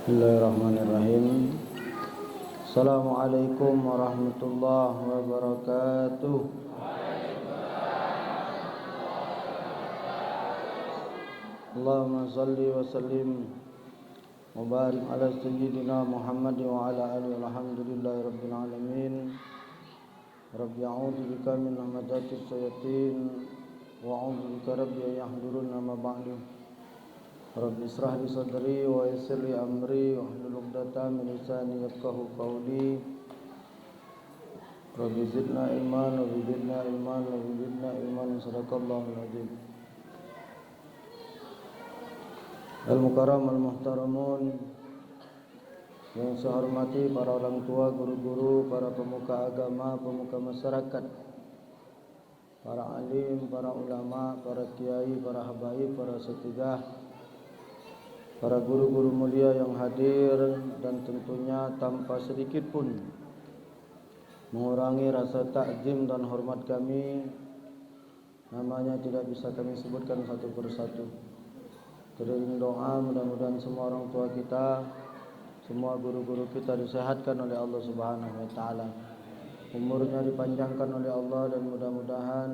Bismillahirrahmanirrahim. Assalamualaikum warahmatullahi wabarakatuh. Allahumma salli wa sallim wa barik ala sayyidina Muhammad wa ala alihi walhamdulillahi rabbil alamin. Rabbi a'udzu bika min hamazati syayatin wa a'udzu bika rabbi yahdurun ma ba'du. Rabbi israh li sadri wa yassir li amri wahlul 'uqdatam min lisani yafqahu qawli. Rabbi zidna ilman wa zidna ilman wa zidna ilman sadaqallahul azim. Al-mukarram al-muhtaramun, yang saya hormati para orang tua, guru-guru, para pemuka agama, pemuka masyarakat, para alim, para ulama, para kiai, para habaib, para setijah, para guru-guru mulia yang hadir, dan tentunya tanpa sedikit pun mengurangi rasa takzim dan hormat kami, namanya tidak bisa kami sebutkan satu persatu. Teriring doa, mudah-mudahan semua orang tua kita, semua guru-guru kita disehatkan oleh Allah Subhanahu wa taala. Umurnya dipanjangkan oleh Allah dan mudah-mudahan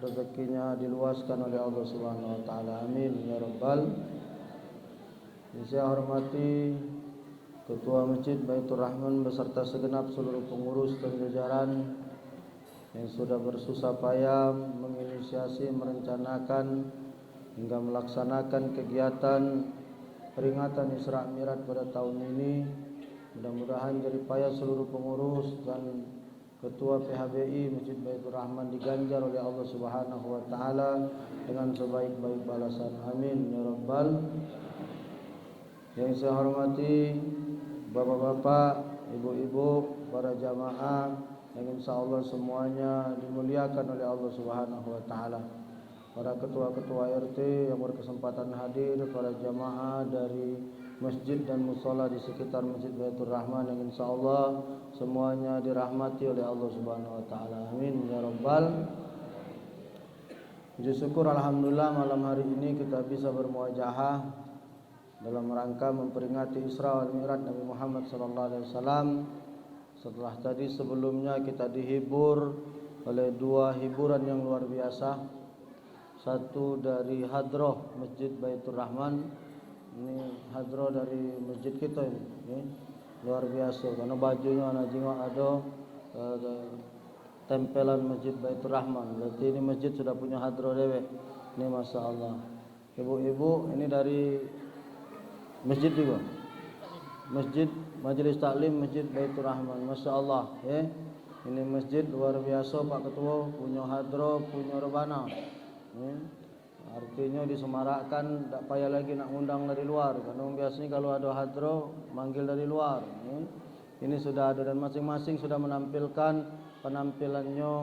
rezekinya diluaskan oleh Allah Subhanahu wa taala. Amin ya rabbal. Yang saya hormati Ketua Masjid Baitur Rahman beserta segenap seluruh pengurus dan jajaran yang sudah bersusah payah menginisiasi, merencanakan hingga melaksanakan kegiatan peringatan Isra Mi'raj pada tahun ini. Mudah-mudahan jerih payah seluruh pengurus dan Ketua PHBI Masjid Baitur Rahman diganjar oleh Allah Subhanahu wa taala dengan sebaik-baik balasan. Amin ya rabbal. Yang saya hormati bapak-bapak, ibu-ibu, para jamaah yang insyaallah semuanya dimuliakan oleh Allah Subhanahu wa taala. Para ketua-ketua RT yang berkesempatan hadir, para jamaah dari masjid dan mushola di sekitar Masjid Baitur Rahman yang insyaallah semuanya dirahmati oleh Allah Subhanahu wa taala. Amin ya rabbal. Puji syukur alhamdulillah malam hari ini kita bisa bermuajahah dalam rangka memperingati Isra wal Mi'raj Nabi Muhammad sallallahu alaihi wasallam. Setelah tadi sebelumnya kita dihibur oleh dua hiburan yang luar biasa. Satu dari hadroh Masjid Baitur Rahman. Ini hadroh dari masjid kita ini. Luar biasa karena bajunya anak jingok ada tempelan Masjid Baitur Rahman. Berarti ini masjid sudah punya hadroh dewek. Ini masya Allah. Ibu-ibu ini dari masjid juga. Masjid Majelis Taklim Masjid Baitur Rahman. Masya Allah. Ini masjid luar biasa Pak Ketua. Punya hadroh, punya rebana. Artinya disemarakkan, tak payah lagi nak undang dari luar. Karena biasanya kalau ada hadroh manggil dari luar. Ini sudah ada dan masing-masing sudah menampilkan penampilannya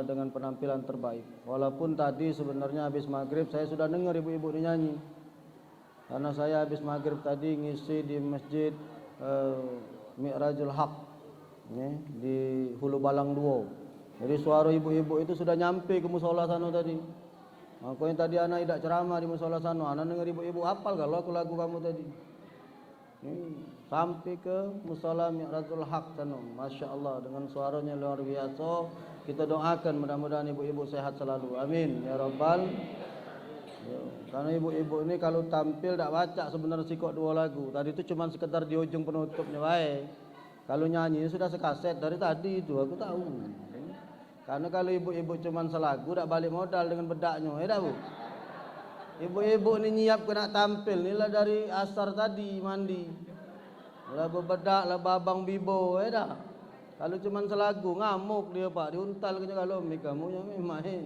dengan penampilan terbaik. Walaupun tadi sebenarnya habis maghrib saya sudah dengar ibu-ibu ini nyanyi. Karena saya habis maghrib tadi ngisi di masjid Mi'rajul Haq di Hulu Balang 2. Jadi suara ibu-ibu itu sudah nyampe ke musola sana tadi. Makanya tadi anak tidak ceramah di musola sana, anak dengar ibu-ibu hafal kalau aku lagu kamu tadi. Sampai ke musola Mi'rajul Haq sana. Masya Allah, dengan suaranya luar biasa. Kita doakan mudah-mudahan ibu-ibu sehat selalu. Amin ya rabbal. Karena ibu-ibu ini kalau tampil tak baca sebenarnya sikok dua lagu. Tadi itu cuma sekedar di ujung penutupnya baik. Kalau nyanyi sudah sekaset dari tadi itu aku tahu. Karena kalau ibu-ibu cuma selagu tak balik modal dengan bedaknya, tak bu? Ibu-ibu ini nyiap kena tampil, inilah dari asar tadi mandi. Lah bedak, lah babang bibo, tak? Kalau cuma selagu ngamuk dia Pak, diuntal ke kalau kamu yang main.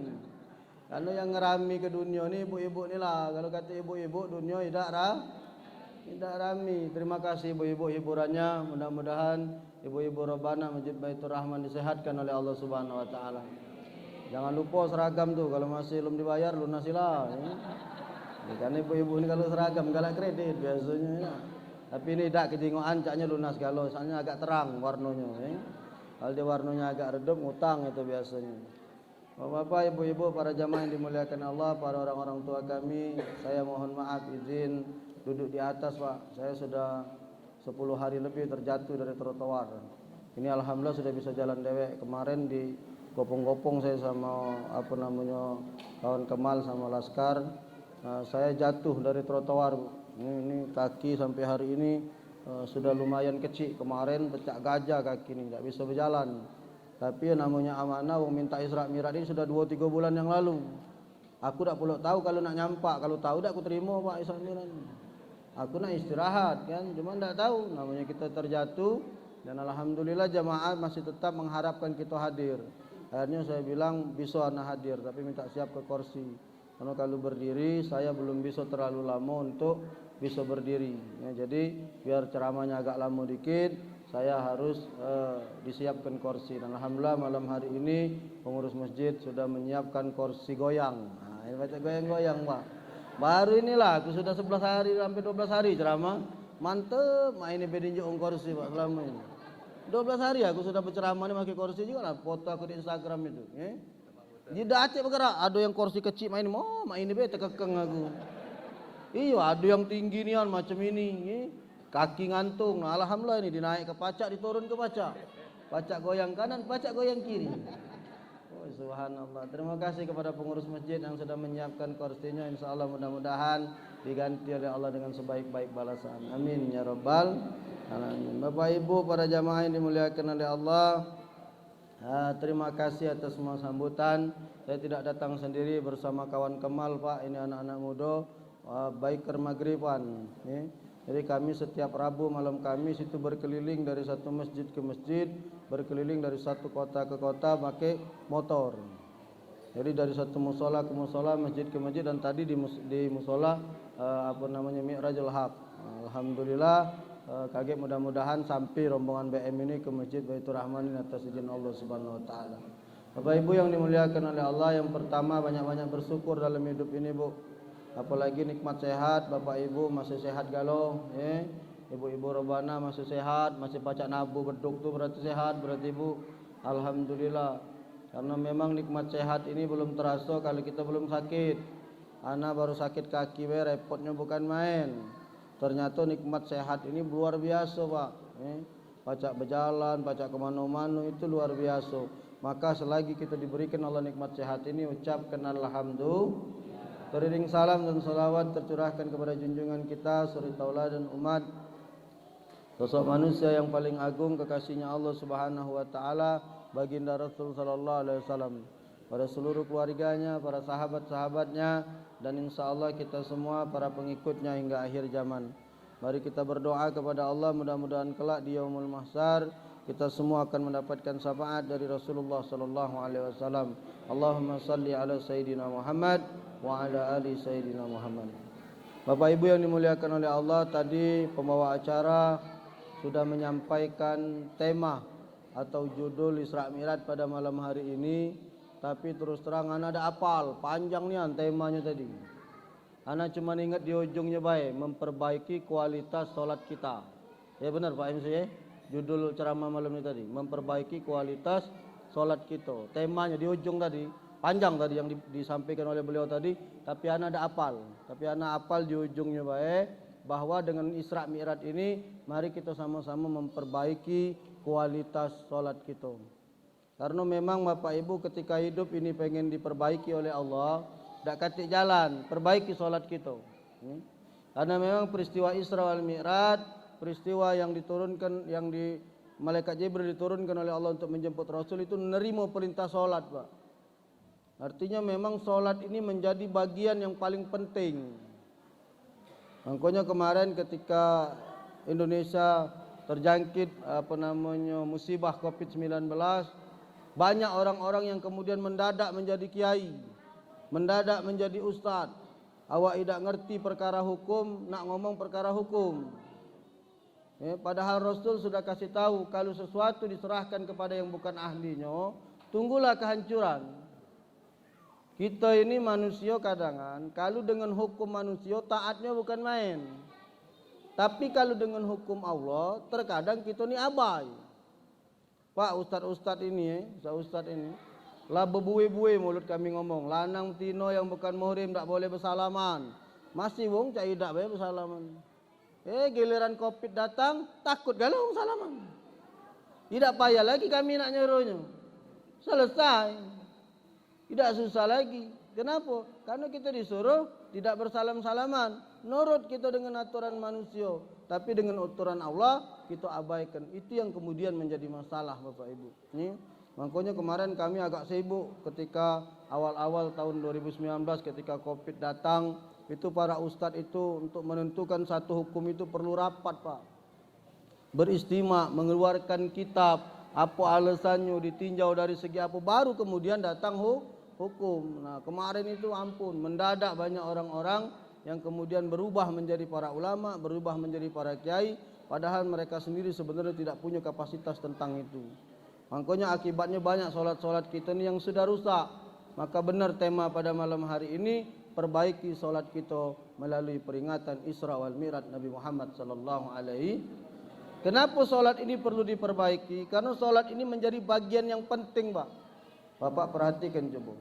Karena yang ngerami ke dunia ni ibu-ibu ni lah. Kalau kata ibu-ibu dunia tidak rami. Terima kasih ibu-ibu hiburannya. Mudah-mudahan ibu-ibu Robana Masjid Baitur Rahman disehatkan oleh Allah Subhanahu wa taala. Jangan lupa seragam tuh kalau masih belum dibayar lunasilah. Karena ibu-ibu ini kalau seragam galak kredit biasanya ya. Tapi ini tidak kejingoan caknya lunas kalau soalnya agak terang warnanya. Kalau dia warnanya agak redup ngutang itu biasanya. Bapak, ibu-ibu, para jamaah yang dimuliakan Allah, para orang-orang tua kami, saya mohon maaf izin duduk di atas Pak. Saya sudah 10 hari lebih terjatuh dari trotoar. Ini alhamdulillah sudah bisa jalan dewek. Kemarin di gopong-gopong saya sama kawan Kemal sama Laskar. Saya jatuh dari trotoar. Ini kaki sampai hari ini sudah lumayan kecil. Kemarin pecah gajah kaki ini, tidak bisa berjalan. Tapi namanya amanah, minta Isra Mi'raj ini sudah 2-3 bulan yang lalu. Aku tak perlu tahu kalau nak nyampak. Kalau tahu tak aku terima Pak Isra Mi'raj. Aku nak istirahat kan, cuma tak tahu. Namanya kita terjatuh. Dan alhamdulillah jamaah masih tetap mengharapkan kita hadir. Akhirnya saya bilang bisa anak hadir, tapi minta siap ke kursi. Karena kalau berdiri saya belum bisa terlalu lama untuk bisa berdiri. Ya, jadi biar ceramahnya agak lama dikit, saya harus disiapkan kursi. Dan alhamdulillah malam hari ini pengurus masjid sudah menyiapkan kursi goyang. Nah, ini baca goyang-goyang Pak. Baru inilah aku sudah 11 hari sampai 12 hari ceramah. Mantep, main bedinjo kursi Pak selama ini. 12 hari aku sudah berceramah ini pakai kursi juga lah, foto aku di Instagram itu. Di Aceh bergerak, ada yang kursi kecil main ini be tekekeng aku. Iya, ada yang tinggi nian macam ini, kaki ngantung. Nah, alhamdulillah ini dinaik ke pacak, diturun ke pacak. Pacak goyang kanan, pacak goyang kiri. Oh, subhanallah. Terima kasih kepada pengurus masjid yang sudah menyiapkan kursinya. Insyaallah mudah-mudahan diganti oleh Allah dengan sebaik-baik balasan. Amin ya rabbal alamin. Bapak Ibu para jamaah yang dimuliakan oleh Allah, terima kasih atas semua sambutan. Saya tidak datang sendiri, bersama kawan Kemal Pak. Ini anak-anak muda biker maghriban. Jadi kami setiap Rabu malam Kamis itu berkeliling dari satu masjid ke masjid, berkeliling dari satu kota ke kota pakai motor. Jadi dari satu musola ke musola, masjid ke masjid, dan tadi di musola Mi'rajul Haq. Alhamdulillah, kaget mudah-mudahan sampai rombongan BM ini ke Masjid Baitur Rahman atas izin Allah Subhanahu wa taala. Bapak Ibu yang dimuliakan oleh Allah, yang pertama banyak-banyak bersyukur dalam hidup ini, Bu. Apalagi nikmat sehat, Bapak Ibu masih sehat galau, Ibu-ibu rebana masih sehat, masih baca nabu beduk tu berarti sehat, berarti Ibu. Alhamdulillah. Karena memang nikmat sehat ini belum terasa kalau kita belum sakit. Ana baru sakit kaki, repotnya bukan main. Ternyata nikmat sehat ini luar biasa Pak. Pacak berjalan, pacak kemana-mana itu luar biasa. Maka selagi kita diberikan Allah nikmat sehat ini, ucapkan alhamdulillah. Beriring salam dan salawat tercurahkan kepada junjungan kita, suri tauladan umat, sosok manusia yang paling agung, kekasihnya Allah Subhanahu wa taala, baginda Rasul sallallahu alaihi wasallam, pada seluruh keluarganya, para sahabat-sahabatnya, dan insyaallah kita semua para pengikutnya hingga akhir zaman. Mari kita berdoa kepada Allah, mudah-mudahan kelak di yaumul mahsyar kita semua akan mendapatkan syafaat dari Rasulullah sallallahu alaihi wasallam. Allahumma salli ala sayyidina Muhammad wa ala ali sayyidina Muhammad. Bapak Ibu yang dimuliakan oleh Allah, tadi pembawa acara sudah menyampaikan tema atau judul Isra Mi'raj pada malam hari ini, tapi terus terang ana ada apal, panjang nian temanya tadi. Ana cuma ingat di ujungnya baik, memperbaiki kualitas salat kita. Ya benar Pak MC, judul ceramah malam ini tadi, memperbaiki kualitas salat kita. Temanya di ujung tadi, panjang tadi yang disampaikan oleh beliau tadi, tapi ana ada apal. Tapi ana apal di ujungnya baik, bahwa dengan Isra Mi'raj ini mari kita sama-sama memperbaiki kualitas salat kita. Karena memang Bapak Ibu ketika hidup ini pengen diperbaiki oleh Allah, tidak katik jalan, perbaiki salat kita. Karena memang peristiwa Isra wal Mi'raj, peristiwa yang diturunkan, yang di malaikat Jibril diturunkan oleh Allah untuk menjemput Rasul itu menerima perintah salat, Pak. Artinya memang salat ini menjadi bagian yang paling penting. Makanya kemarin ketika Indonesia terjangkit musibah COVID-19, banyak orang-orang yang kemudian mendadak menjadi kiai, mendadak menjadi ustadz. Awak tidak ngerti perkara hukum, nak ngomong perkara hukum. Padahal Rasul sudah kasih tahu, kalau sesuatu diserahkan kepada yang bukan ahlinya, tunggulah kehancuran. Kita ini manusia kadangan, kalau dengan hukum manusia taatnya bukan main. Tapi kalau dengan hukum Allah, terkadang kita ini abai. Pak ustad-ustad ini, ustad ini, lah bebuwe-buwe mulut kami ngomong, lanang tino yang bukan muhrim tak boleh bersalaman. Masih wong cai tak boleh bersalaman. Giliran Covid datang, takut galau salaman. Tidak payah lagi kami nak nyuruhnya. Selesai. Tidak susah lagi. Kenapa? Karena kita disuruh tidak bersalam-salaman. Nurut kita dengan aturan manusia. Tapi dengan aturan Allah, kita abaikan. Itu yang kemudian menjadi masalah Bapak Ibu. Makanya kemarin kami agak sibuk ketika awal-awal tahun 2019 ketika Covid datang. Itu para ustadz itu untuk menentukan satu hukum itu perlu rapat Pak. Beristima, mengeluarkan kitab. Apa alasannya, ditinjau dari segi apa. Baru kemudian datang hukum. Nah kemarin itu ampun, mendadak banyak orang-orang yang kemudian berubah menjadi para ulama, berubah menjadi para kiai, padahal mereka sendiri sebenarnya tidak punya kapasitas tentang itu. Makanya akibatnya banyak solat-solat kita ini yang sudah rusak. Maka benar tema pada malam hari ini, perbaiki solat kita melalui peringatan Isra wal Mi'raj Nabi Muhammad sallallahu alaihi. Kenapa solat ini perlu diperbaiki? Karena solat ini menjadi bagian yang penting Pak. Bapak perhatikan coba.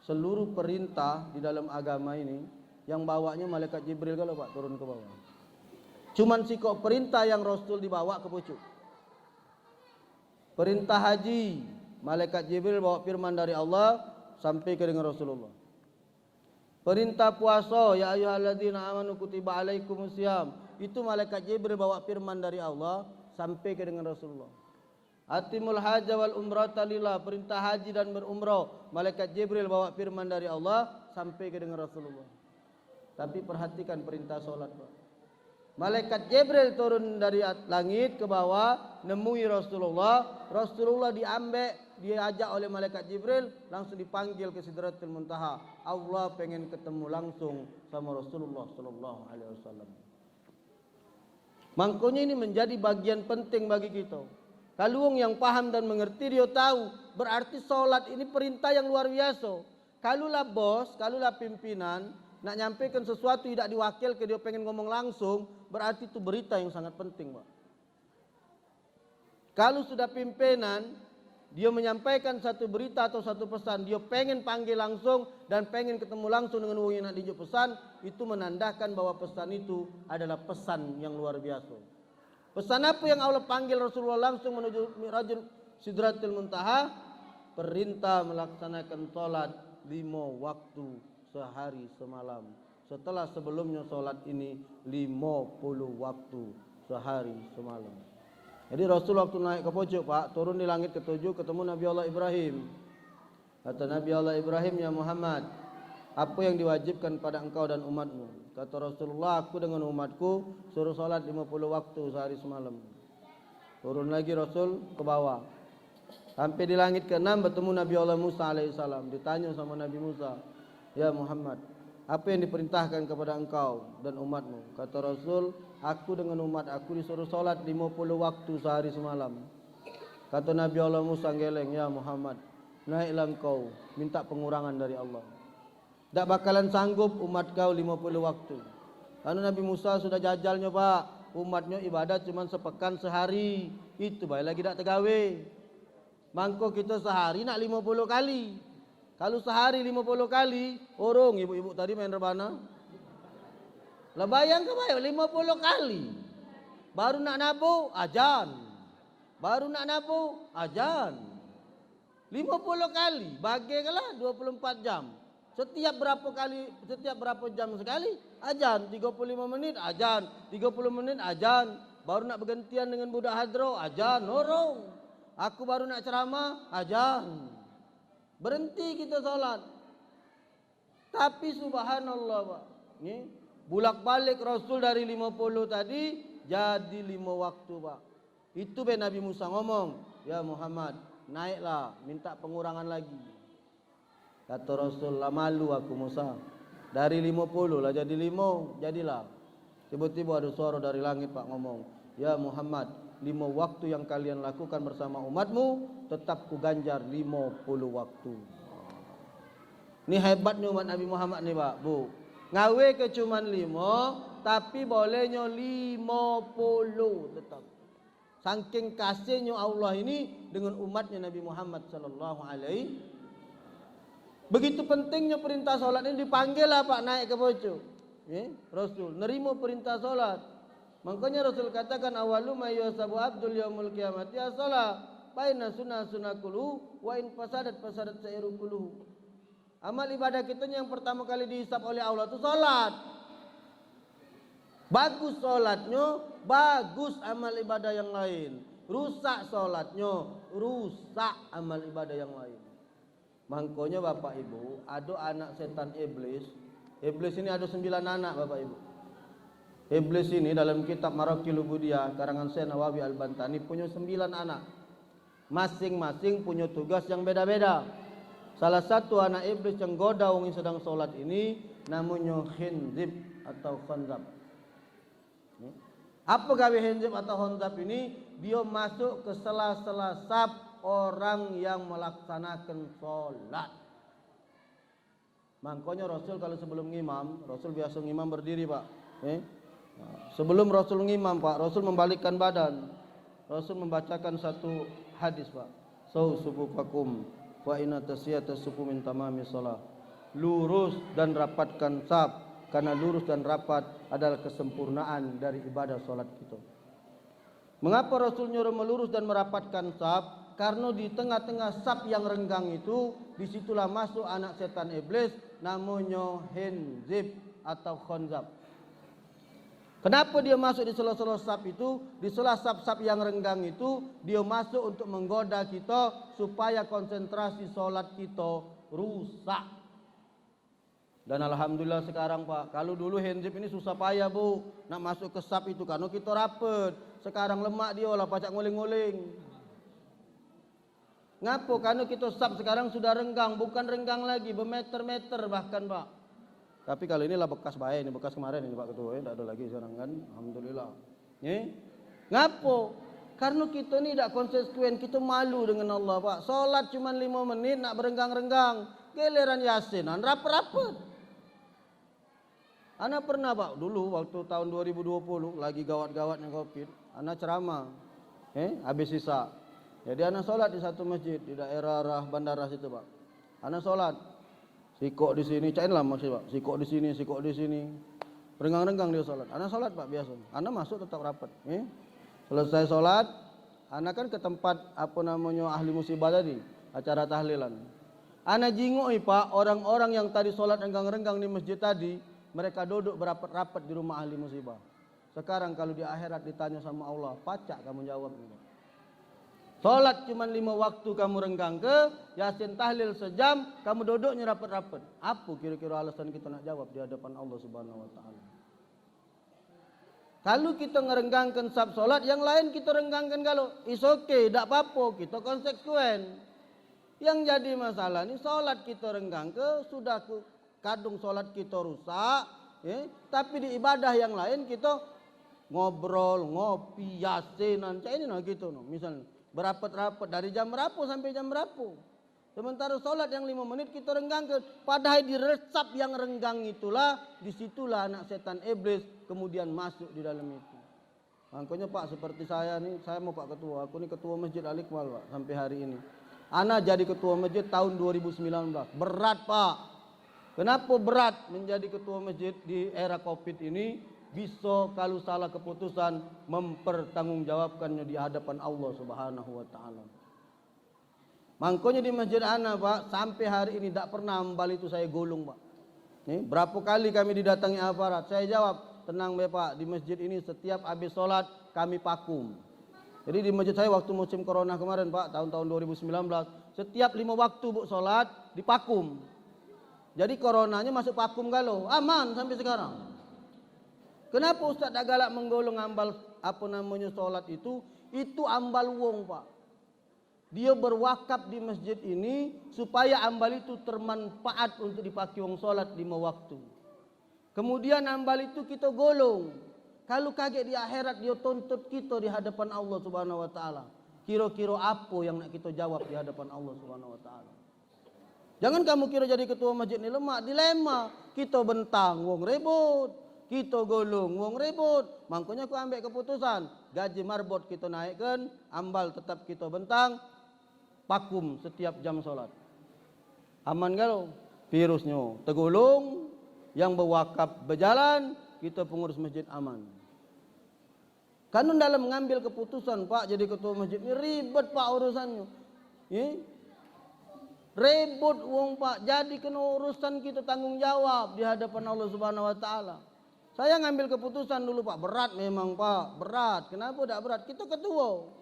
Seluruh perintah di dalam agama ini yang bawanya malaikat Jibril kalau Pak turun ke bawah. Cuman sikok perintah yang Rasul dibawa ke pucuk. Perintah haji, malaikat Jibril bawa firman dari Allah sampai ke dengan Rasulullah. Perintah puasa, ya ayyuhalladzina amanu kutiba alaikumusiyam, itu malaikat Jibril bawa firman dari Allah sampai ke dengan Rasulullah. Atimul hajja wal umrata lillah, perintah haji dan berumrah, malaikat Jibril bawa firman dari Allah sampai ke dengan Rasulullah. Tapi perhatikan perintah solat Pak. Malaikat Jibril turun dari langit ke bawah, nemui Rasulullah. Rasulullah diajak oleh malaikat Jibril, langsung dipanggil ke Sidratul Muntaha. Allah pengen ketemu langsung sama Rasulullah sallallahu alaihi wasallam. Makanya ini menjadi bagian penting bagi kita. Kalau yang paham dan mengerti dia tahu, berarti solat ini perintah yang luar biasa. Kalulah bos, kalulah pimpinan nak nyampaikan sesuatu tidak diwakil ke dia pengen ngomong langsung, berarti itu berita yang sangat penting, Pak. Kalau sudah pimpinan dia menyampaikan satu berita atau satu pesan, dia pengen panggil langsung dan pengen ketemu langsung dengan wong yang nak dijuk pesan, itu menandakan bahwa pesan itu adalah pesan yang luar biasa. Pesan apa yang Allah panggil Rasulullah langsung menuju Mi'rajul Sidratul Muntaha? Perintah melaksanakan salat 5 waktu sehari semalam. Setelah sebelumnya salat ini 50 waktu sehari semalam. Jadi Rasul waktu naik ke pucuk Pak, turun di langit ketujuh ketemu Nabi Allah Ibrahim. Kata Nabi Allah Ibrahim, ya Muhammad, apa yang diwajibkan pada engkau dan umatmu? Kata Rasulullah, aku dengan umatku suruh salat 50 waktu sehari semalam. Turun lagi Rasul ke bawah. Sampai di langit ke-6 bertemu Nabi Allah Musa alaihissalam. Ditanya sama Nabi Musa, ya Muhammad, apa yang diperintahkan kepada engkau dan umatmu? Kata Rasul, aku dengan umat aku disuruh salat 50 waktu sehari semalam. Kata Nabi Allah Musa geleng, ya Muhammad, naiklah engkau minta pengurangan dari Allah. Tak bakalan sanggup umat kau 50 waktu. Karena Nabi Musa sudah jajalnya Pak, umatnya ibadat cuma sepekan sehari. Itu baik lagi tak tegawe. Mangko kita sehari nak 50 kali. Kalau sehari 50 kali, orang ibu-ibu tadi main rebana. Lah bayang ke bayang 50 kali. Baru nak nabu ajan. Baru nak nabu ajan. 50 kali, bagilah 24 jam. Setiap berapa jam sekali ajan, 35 menit ajan, 30 menit ajan. Baru nak bergantian dengan budak hadro ajan, norong. Aku baru nak ceramah ajan. Berhenti kita salat. Tapi subhanallah Pak, ni bulak-balik Rasul dari 50 tadi jadi 5 waktu Pak. Itu Nabi Musa ngomong, ya Muhammad, naiklah minta pengurangan lagi. Kata Rasul, lah malu aku Musa. Dari 50 lah jadi 5, jadilah. Tiba-tiba ada suara dari langit Pak ngomong, ya Muhammad, 5 waktu yang kalian lakukan bersama umatmu tetap ku ganjar 50 waktu. Ini hebatnya umat Nabi Muhammad nih Pak, Bu. Ngawe ke cuman 5, tapi bolehnya 50 tetap. Saking kasihnya Allah ini dengan umatnya Nabi Muhammad sallallahu alaihi. Begitu pentingnya perintah solat ini, dipanggil lah Pak naik ke pucuk. Rasul nerima perintah solat. Makanya Rasul katakan awalu ma yusabu abdul yaumul qiyamati as-shalah baina sunnah kullu wa in fasadat sa'iru kullu. Amal ibadah kita yang pertama kali dihisab oleh Allah itu salat. Bagus salatnya, bagus amal ibadah yang lain. Rusak salatnya, rusak amal ibadah yang lain. Makanya Bapak Ibu, ada anak setan iblis. Iblis ini ada 9 anak Bapak Ibu. Iblis ini dalam kitab Maraqil Ubudiyah karangan Syekh Nawawi Al-Bantani punya 9 anak. Masing-masing punya tugas yang beda-beda. Salah satu anak iblis yang goda orang yang sedang solat ini namanya khinzib atau khanzab. Apa gawe khinzib atau khanzab ini? Dia masuk ke sela-sela saf orang yang melaksanakan solat. Makanya Rasul kalau sebelum ngimam, Rasul biasa ngimam berdiri Pak. Sebelum Rasul ngimam Pak, Rasul membalikkan badan. Rasul membacakan satu hadis Pak. Sufufakum wa inna tasiyata sufu min tamami shalah. Lurus dan rapatkan saf, karena lurus dan rapat adalah kesempurnaan dari ibadah salat kita. Mengapa Rasul nyuruh melurus dan merapatkan saf? Karena di tengah-tengah saf yang renggang itu, disitulah masuk anak setan iblis namanya khinzib atau khanzab. Kenapa dia masuk di sela-sela saf itu? Di sela saf-saf yang renggang itu, dia masuk untuk menggoda kita supaya konsentrasi solat kita rusak. Dan alhamdulillah sekarang Pak, kalau dulu khinzib ini susah payah Bu, nak masuk ke saf itu karena kita rapet. Sekarang lemak dia lah pacak nguling-nguling. Ngapo? Karena kita saf sekarang sudah renggang, bukan renggang lagi, bermeter-meter bahkan Pak. Tapi kalau inilah bekas baik, ini bekas kemarin ini Pak Ketua, tidak ada lagi sekarang kan, alhamdulillah. Ngapo? Karena kita ni tidak konsekuen, kita malu dengan Allah Pak. Solat cuma 5 menit nak berenggang-renggang, giliran yasinan rapet-rapet. Ana pernah Pak, dulu waktu tahun 2020 lagi gawat-gawatnya Covid, ana ceramah, habis sisa. Jadi ana solat di satu masjid di daerah bandara situ Pak. Ana solat. Sikok di sini, cain lah maksud Pak. Sikok di sini. Renggang-renggang dia salat. Ana salat Pak biasa. Ana masuk tetap rapat. Selesai salat, ana kan ke tempat apa namanya ahli musibah tadi, acara tahlilan. Ana jingoi Pak, orang-orang yang tadi salat renggang-renggang di masjid tadi, mereka duduk berapat-rapat di rumah ahli musibah. Sekarang kalau di akhirat ditanya sama Allah, pacak kamu jawab ini. Solat cuma 5 waktu kamu renggang ke, yasin tahlil sejam, kamu duduknya rapat-rapat. Apa kira-kira alasan kita nak jawab di hadapan Allah Subhanahu Wa Taala? Kalau kita ngerenggangkan sab solat, yang lain kita renggangkan kalau is okay, tak apa-apa, kita konsekuen. Yang jadi masalah ni solat kita renggang ke, sudah kadung solat kita rusak, tapi di ibadah yang lain kita ngobrol, ngopi, yasinan, ini nah gitu no, misalnya. Berapat-rapat dari jam berapa sampai jam berapa. Sementara solat yang 5 menit kita renggangkan. Padahal di resap yang renggang itulah, disitulah anak setan iblis kemudian masuk di dalam itu. Makanya Pak seperti saya nih, saya mau Pak Ketua. Aku ini Ketua Masjid Al-Iqmal Pak sampai hari ini. Ana jadi Ketua Masjid tahun 2019. Berat Pak. Kenapa berat menjadi Ketua Masjid di era Covid ini? Bisa kalau salah keputusan mempertanggungjawabkannya di hadapan Allah Subhanahu Wa Taala. Makanya di masjid ana Pak sampai hari ini tak pernah ambal itu saya gulung Pak. Berapa kali kami didatangi aparat, saya jawab tenang Bapak, di masjid ini setiap habis sholat kami pakum. Jadi di masjid saya waktu musim corona kemarin Pak, tahun-tahun 2019, setiap 5 waktu Bu sholat dipakum. Jadi coronanya masuk pakum galau, aman sampai sekarang. Kenapa Ustaz tak galak menggolong ambal apa namanya solat itu? Itu ambal wong Pak. Dia berwakaf di masjid ini supaya ambal itu termanfaat untuk dipakai wong solat 5 waktu. Kemudian ambal itu kita golong. Kalau kaget di akhirat dia tuntut kita di hadapan Allah Subhanahu Wa Taala. Kira-kira apa yang nak kita jawab di hadapan Allah Subhanahu Wa Taala? Jangan kamu kira jadi ketua masjid ni lemak, dilema. Kita bentang wong ribut. Kita golong wong ribut, makanya aku ambil keputusan gaji marbot kita naikkan, ambal tetap kita bentang, pakum setiap jam solat. Aman kalau virusnya tergolong, yang berwakaf berjalan, kita pengurus masjid aman. Kan dalam mengambil keputusan Pak jadi ketua masjid ini ribet Pak urusannya. Ribut wong Pak, jadi kena urusan kita tanggung jawab di hadapan Allah Subhanahu wa taala. Saya ngambil keputusan dulu Pak, berat memang Pak, berat. Kenapa tidak berat? Kita ketua.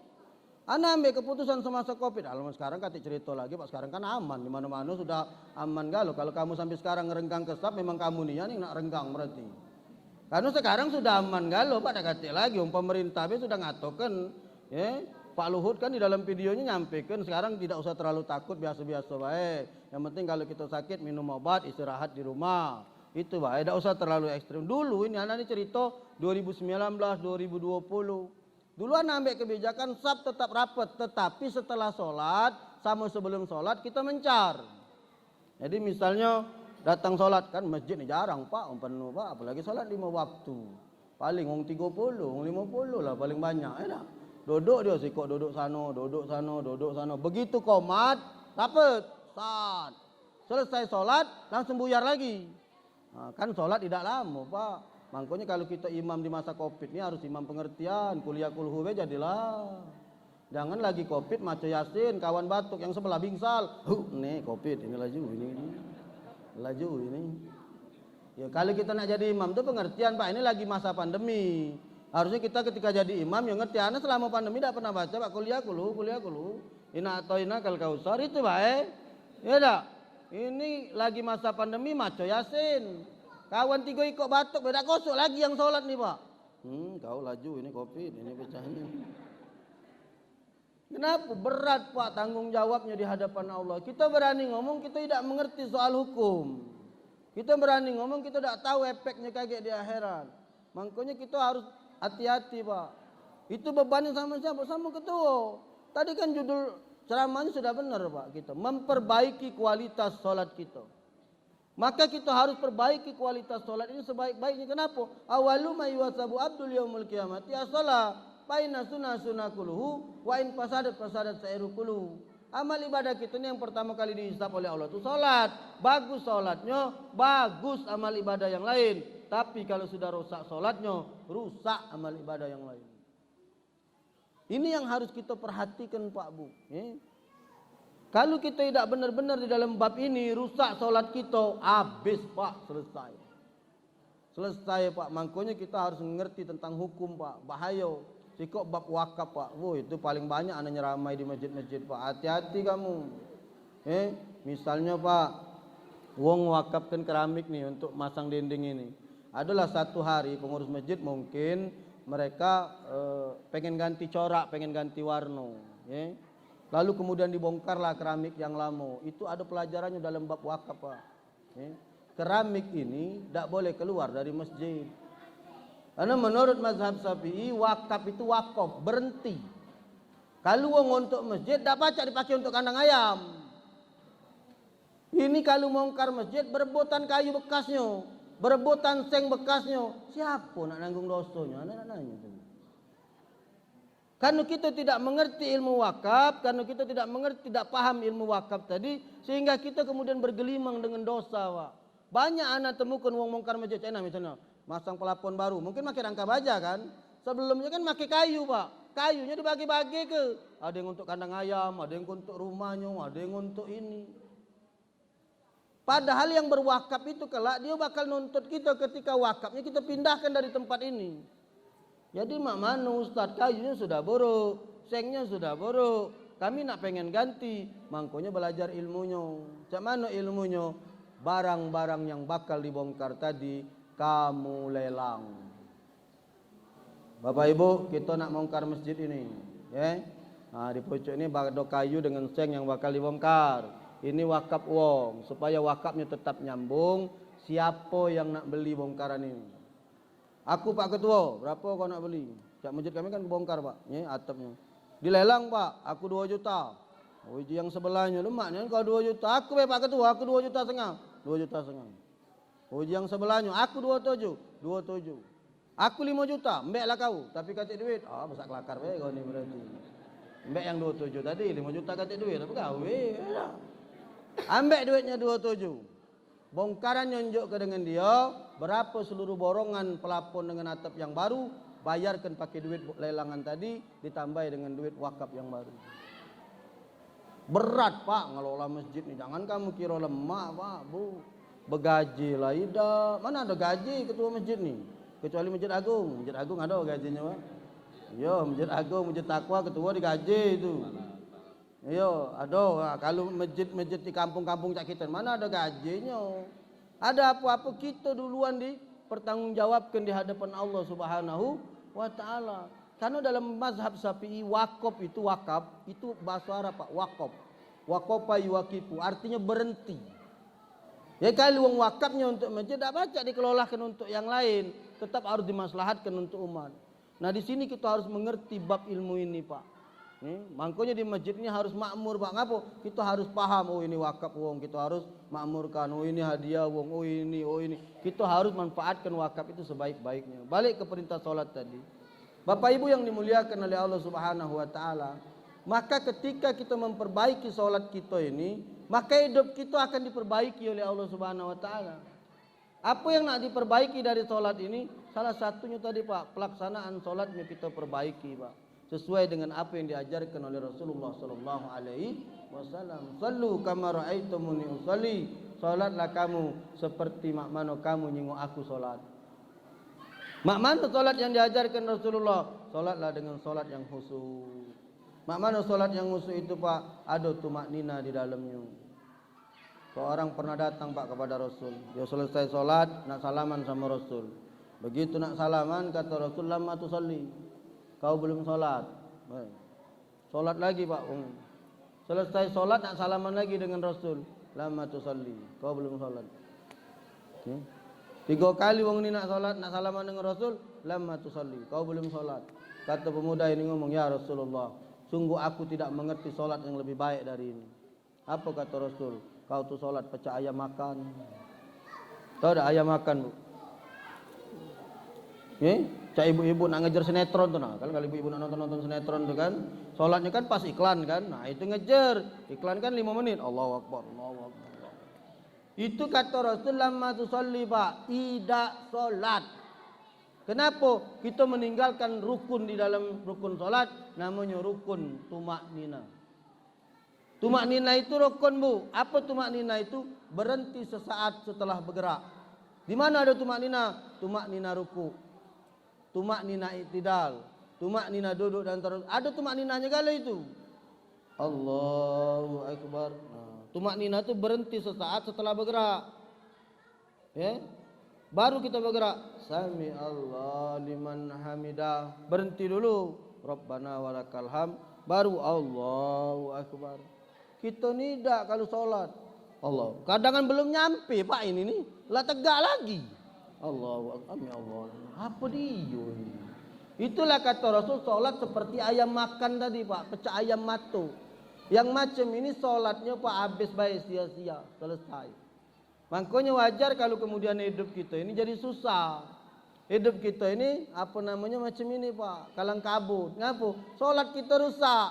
Ana ambil keputusan semasa Covid. Sekarang kata cerita lagi Pak, sekarang kan aman, di mana-mana sudah aman galau. Kalau kamu sampai sekarang ngerenggang kesap, memang kamu nih yang nak renggang berarti. Karena sekarang sudah aman galau Pak, tak kata lagi, pemerintah sudah ngatokan, Pak Luhut kan di dalam videonya nyampaikan sekarang tidak usah terlalu takut, biasa-biasa baik. Yang penting kalau kita sakit minum obat, istirahat di rumah. Itu baik, tidak usah terlalu ekstrim. Dulu ini anak ini cerita 2019, 2020. Dulu anak ambil kebijakan SAP tetap rapat, tetapi setelah sholat sama sebelum sholat kita mencar. Jadi misalnya datang sholat kan masjid ini jarang Pak, penuh Pak, apalagi sholat 5 waktu. Paling 30, 50 lah paling banyak. Duduk dia sikok duduk sana, duduk sana, duduk sana. Begitu komat, dapat saat. Selesai sholat langsung buyar lagi. Nah, kan sholat tidak lama Pak. Makanya kalau kita imam di masa Covid ini harus imam pengertian, kuliah kulhu jadilah. Jangan lagi Covid maca Yasin, kawan batuk yang sebelah bingsal. Nih Covid ini laju ini. Laju ini. Ya kalau kita nak jadi imam itu pengertian Pak, ini lagi masa pandemi. Harusnya kita ketika jadi imam yang ngerti. Anak selama pandemi tidak pernah baca Pak, kuliah kulu. Ina atau ina kal kausar itu baik. Ya dah. Ini lagi masa pandemi maca Yasin. Kawan 3 ikut batuk beda kosok lagi yang sholat nih Pak. Kau laju ini Covid, ini pecahnya. Kenapa berat Pak tanggung jawabnya di hadapan Allah? Kita berani ngomong kita tidak mengerti soal hukum. Kita berani ngomong kita tidak tahu efeknya kayak di akhirat. Makanya kita harus hati-hati Pak. Itu bebannya sama siapa? Sama ketua. Tadi kan judul ceramahnya sudah benar Pak kita. Memperbaiki kualitas sholat kita. Maka kita harus perbaiki kualitas sholat ini sebaik-baiknya. Kenapa? Awalu ma yuhasabu abdul yaumul qiyamati as-shalah. Faina sunnah kuluhu wa in fasadat sa'iru kuluhu. Amal ibadah kita ini yang pertama kali dihisab oleh Allah itu sholat. Bagus sholatnya, bagus amal ibadah yang lain. Tapi kalau sudah rusak sholatnya, rusak amal ibadah yang lain. Ini yang harus kita perhatikan Pak Bu. Kalau kita tidak benar-benar di dalam bab ini, rusak sholat kita, habis Pak, selesai. Selesai Pak, makanya kita harus mengerti tentang hukum Pak, bahaya. Sikok bab wakaf Pak, itu paling banyak anaknya ramai di masjid-masjid Pak. Hati-hati kamu. Misalnya Pak, wong wakafkan keramik nih untuk masang dinding ini. Adalah satu hari pengurus masjid mungkin mereka pengen ganti corak, pengen ganti warna. Lalu kemudian dibongkarlah keramik yang lama. Itu ada pelajarannya dalam bab wakaf Pak. Keramik ini tidak boleh keluar dari masjid. Karena menurut mazhab Syafi'i wakaf itu wakaf, berhenti. Kalau uang untuk masjid tidak pacak dipakai untuk kandang ayam. Ini kalau bongkar masjid berebutan kayu bekasnya, berebutan seng bekasnya. Siapa nak nanggung dosanya? Anak nanya. Karena kita tidak mengerti ilmu wakaf, karena kita tidak mengerti, tidak paham ilmu wakaf tadi, sehingga kita kemudian bergelimang dengan dosa Pak. Banyak anak temukan uang bongkar masjid China misalnya. Masang pelapon baru, mungkin pakai rangka baja kan. Sebelumnya kan pakai kayu Pak. Kayunya dibagi-bagi ke. Ada yang untuk kandang ayam, ada yang untuk rumahnya, ada yang untuk ini. Padahal yang berwakaf itu kelak dia bakal nuntut kita ketika wakafnya kita pindahkan dari tempat ini. Jadi mak mana Ustaz, kayunya sudah buruk, sengnya sudah buruk. Kami nak pengen ganti, makanya belajar ilmunya. Cak mana ilmunya? Barang-barang yang bakal dibongkar tadi kamu lelang. Bapak Ibu, kita nak bongkar masjid ini, Nah, di pojok ini ada kayu dengan seng yang bakal dibongkar. Ini wakaf wong, supaya wakafnya tetap nyambung. Siapa yang nak beli bongkaran ini? Aku Pak Ketua, berapa kau nak beli? Cak masjid kami kan bongkar Pak, atapnya. Dilelang Pak, aku 2 juta. Yang sebelahnya lemaknya kau 2 juta. Aku Pak Ketua, aku 2 juta setengah. 2 juta setengah. Yang sebelahnya, aku 27. Aku 5 juta, mbeklah kau. Tapi katik duit, besar kelakar kau ni berarti. Mbek yang 27 tadi, 5 juta katik duit, tapi kau ambek duitnya 27. Bongkaran nyonjok ke dengan dia, berapa seluruh borongan pelapon dengan atap yang baru, bayarkan pakai duit lelangan tadi, ditambah dengan duit wakaf yang baru. Berat Pak ngelola masjid nih, jangan kamu kira lemah Pak Bu. Begaji lah ida, mana ada gaji ketua masjid nih, kecuali Masjid Agung. Masjid Agung ada gajinya Pak. Yo, Masjid Agung, Masjid Takwa ketua digaji itu. Yo, ada. Kalau masjid-masjid di kampung-kampung cak kita mana ada gajinya. Ada apa-apa kita duluan dipertanggungjawabkan di hadapan Allah Subhanahu wa taala. Karena dalam mazhab Syafi'i wakaf itu bahasa Arab Pak, wakaf. Waqafa yuwaqifu artinya berhenti. Ya kalau uang wakafnya untuk masjid tidak baca dikelolakan untuk yang lain, tetap harus dimaslahatkan untuk umat. Nah, di sini kita harus mengerti bab ilmu ini, Pak. Makanya di masjid ini harus makmur Pak. Ngapa? Kita harus paham, oh ini wakaf wong, kita harus makmurkan, oh ini hadiah wong, oh ini. Kita harus manfaatkan wakaf itu sebaik-baiknya. Balik ke perintah salat tadi. Bapak Ibu yang dimuliakan oleh Allah Subhanahu wa taala, maka ketika kita memperbaiki salat kita ini, maka hidup kita akan diperbaiki oleh Allah Subhanahu wa taala. Apa yang nak diperbaiki dari salat ini? Salah satunya tadi Pak, pelaksanaan salatnya kita perbaiki Pak. Sesuai dengan apa yang diajarkan oleh Rasulullah sallallahu alaihi wasallam. Sallu kama raaitumuni usalli. Salatlah kamu seperti mak mano kamu nyengok aku salat. Mak mana salat yang diajarkan Rasulullah? Salatlah dengan salat yang khusyuk. Mak mana salat yang khusyuk itu Pak? Ada tumaknina di dalamnya. Seorang pernah datang Pak kepada Rasul. Dia selesai salat nak salaman sama Rasul. Begitu nak salaman kata Rasul, "Lamma tusalli." Kau belum salat. Salat lagi Pak. Selesai salat nak salaman lagi dengan Rasul. Lamma tusalli. Kau belum salat. 3 kali wong ini nak salat, nak salaman dengan Rasul. Lamma tusalli. Kau belum salat. Kata pemuda ini ngomong, "Ya Rasulullah, sungguh aku tidak mengerti salat yang lebih baik dari ini." Apa kata Rasul? Kau tuh salat pecah ayam makan. Tahu ada ayam makan Bu? Cak ibu-ibu nak ngejar sinetron tuh nah. Kalau ibu-ibu nak nonton sinetron tuh kan, salatnya kan pas iklan kan. Nah, itu ngejar. Iklan kan 5 menit. Allahu Akbar, Allahu Akbar. Itu kata Rasul lamma tusalli Pak, tidak salat. Kenapa? Kita meninggalkan rukun di dalam rukun salat, namanya rukun tumaknina. Tumaknina itu rukun Bu. Apa tumaknina itu? Berhenti sesaat setelah bergerak. Di mana ada tumaknina? Tumaknina ruku. Tumaknina i'tidal, tumaknina duduk dan terus. Ada tumakninanya kali itu. Allahu Akbar. Tumaknina itu berhenti sesaat setelah bergerak. Ya. Baru kita bergerak. Sami Allah liman hamidah. Berhenti dulu. Rabbana walakal ham. Baru Allahu Akbar. Kita tidak kalau sholat. Allah. Kadang belum nyampe Pak ini nih. Lah tegak lagi. Allahu Akbar. Allah. Apa dia ini? Itulah kata Rasul, sholat seperti ayam makan tadi Pak, pecah ayam matu. Yang macam ini sholatnya Pak habis baik sia-sia, selesai. Makanya wajar kalau kemudian hidup kita ini jadi susah. Hidup kita ini apa namanya macam ini Pak, kalang kabut. Ngapa? Sholat kita rusak.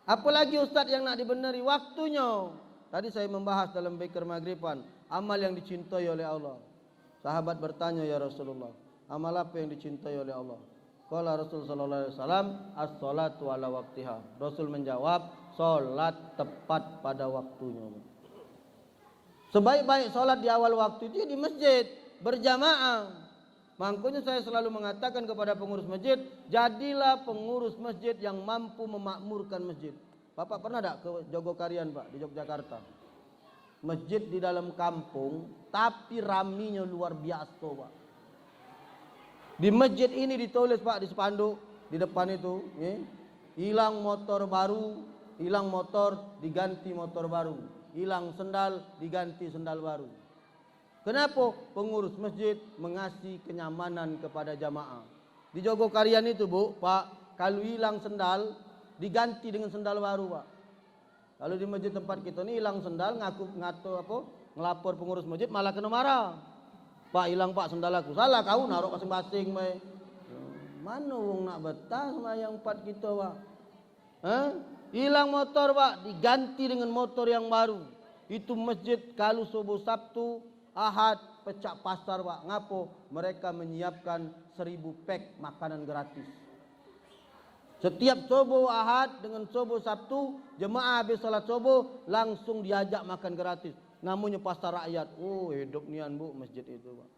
Apalagi Ustadz yang nak dibenari waktunya. Tadi saya membahas dalam Bikir Maghriban, amal yang dicintai oleh Allah. Sahabat bertanya, "Ya Rasulullah, amal apa yang dicintai oleh Allah?" Qala Rasul sallallahu alaihi wasallam, "As-shalatu ala waqtiha." Rasul menjawab, salat tepat pada waktunya. Sebaik-baik salat di awal waktu itu di masjid berjamaah. Makanya saya selalu mengatakan kepada pengurus masjid, jadilah pengurus masjid yang mampu memakmurkan masjid. Bapak pernah tak ke Jogokarian Pak di Yogyakarta? Masjid di dalam kampung, tapi raminya luar biasa Pak. Di masjid ini ditulis Pak di spanduk di depan itu, hilang motor baru, hilang motor diganti motor baru, hilang sendal diganti sendal baru. Kenapa? Pengurus masjid mengasih kenyamanan kepada jamaah. Di Jogokarian itu Bu, Pak, kalau hilang sendal diganti dengan sendal baru Pak. Kalau di masjid tempat kita ini hilang sendal, ngelapor pengurus masjid malah kena marah. Pak hilang Pak sendal aku. Salah kau naruh masing-masing. Mana wong nak betah sama yang 4 kita Pak? Hilang motor Pak, diganti dengan motor yang baru. Itu masjid kalau subuh Sabtu Ahad pecah pasar Pak. Ngapo? Mereka menyiapkan 1000 pack makanan gratis. Setiap subuh Ahad dengan subuh Sabtu, jemaah habis salat subuh langsung diajak makan gratis. Namanya pasar rakyat. Oh, hidup nian Bu masjid itu Pak.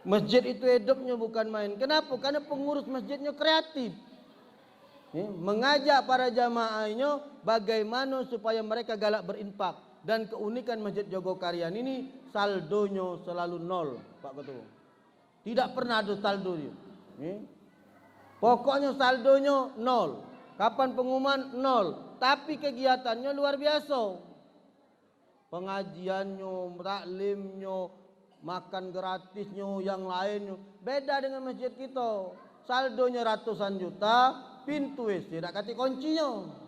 Masjid itu hidupnya bukan main. Kenapa? Karena pengurus masjidnya kreatif. Mengajak para jamaahnya bagaimana supaya mereka galak berinfak. Dan keunikan Masjid Jogokarian ini saldonya selalu nol, Pak Ketua. Tidak pernah ada saldo dia. Pokoknya saldonya nol. Kapan pengumuman? Nol. Tapi kegiatannya luar biasa. Pengajiannya, taklimnya, makan gratisnya, yang lainnya. Beda dengan masjid kita. Saldonya ratusan juta, pintu tidak kati kuncinya.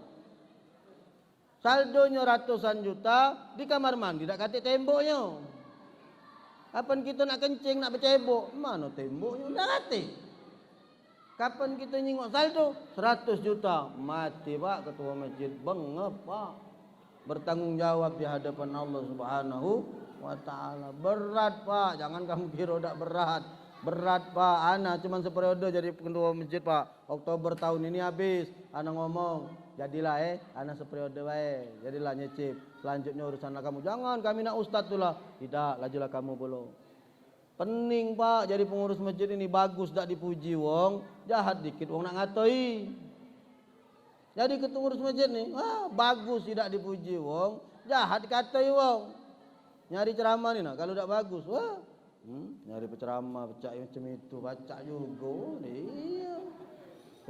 Saldonya ratusan juta, di kamar mandi tidak kati temboknya. Kapan kita nak kencing, nak bercebok, mana temboknya? Tidak kati. Kapan kita nyingok saldo? 100 juta. Mati Pak ketua masjid. Bengep Pak. Bertanggung jawab di hadapan Allah Subhanahu wa ta'ala. Berat Pak. Jangan kamu kira tidak berat. Berat Pak. Ana cuma seperiode jadi ketua masjid Pak. Oktober tahun ini habis. Ana ngomong. Jadilah ana seperiode baik. Jadilah nyicip. Selanjutnya urusanlah kamu. Jangan kami nak ustaz tu lah. Tidak. Lajulah kamu belum. Pening Pak jadi pengurus masjid ini. Bagus tak dipuji wong, jahat dikit wong nak ngatoi. Jadi pengurus masjid ni bagus tidak dipuji wong, jahat dikatai wong. Nyari ceramah ni nak kalau tak bagus nyari penceramah baca macam itu, baca juga iya.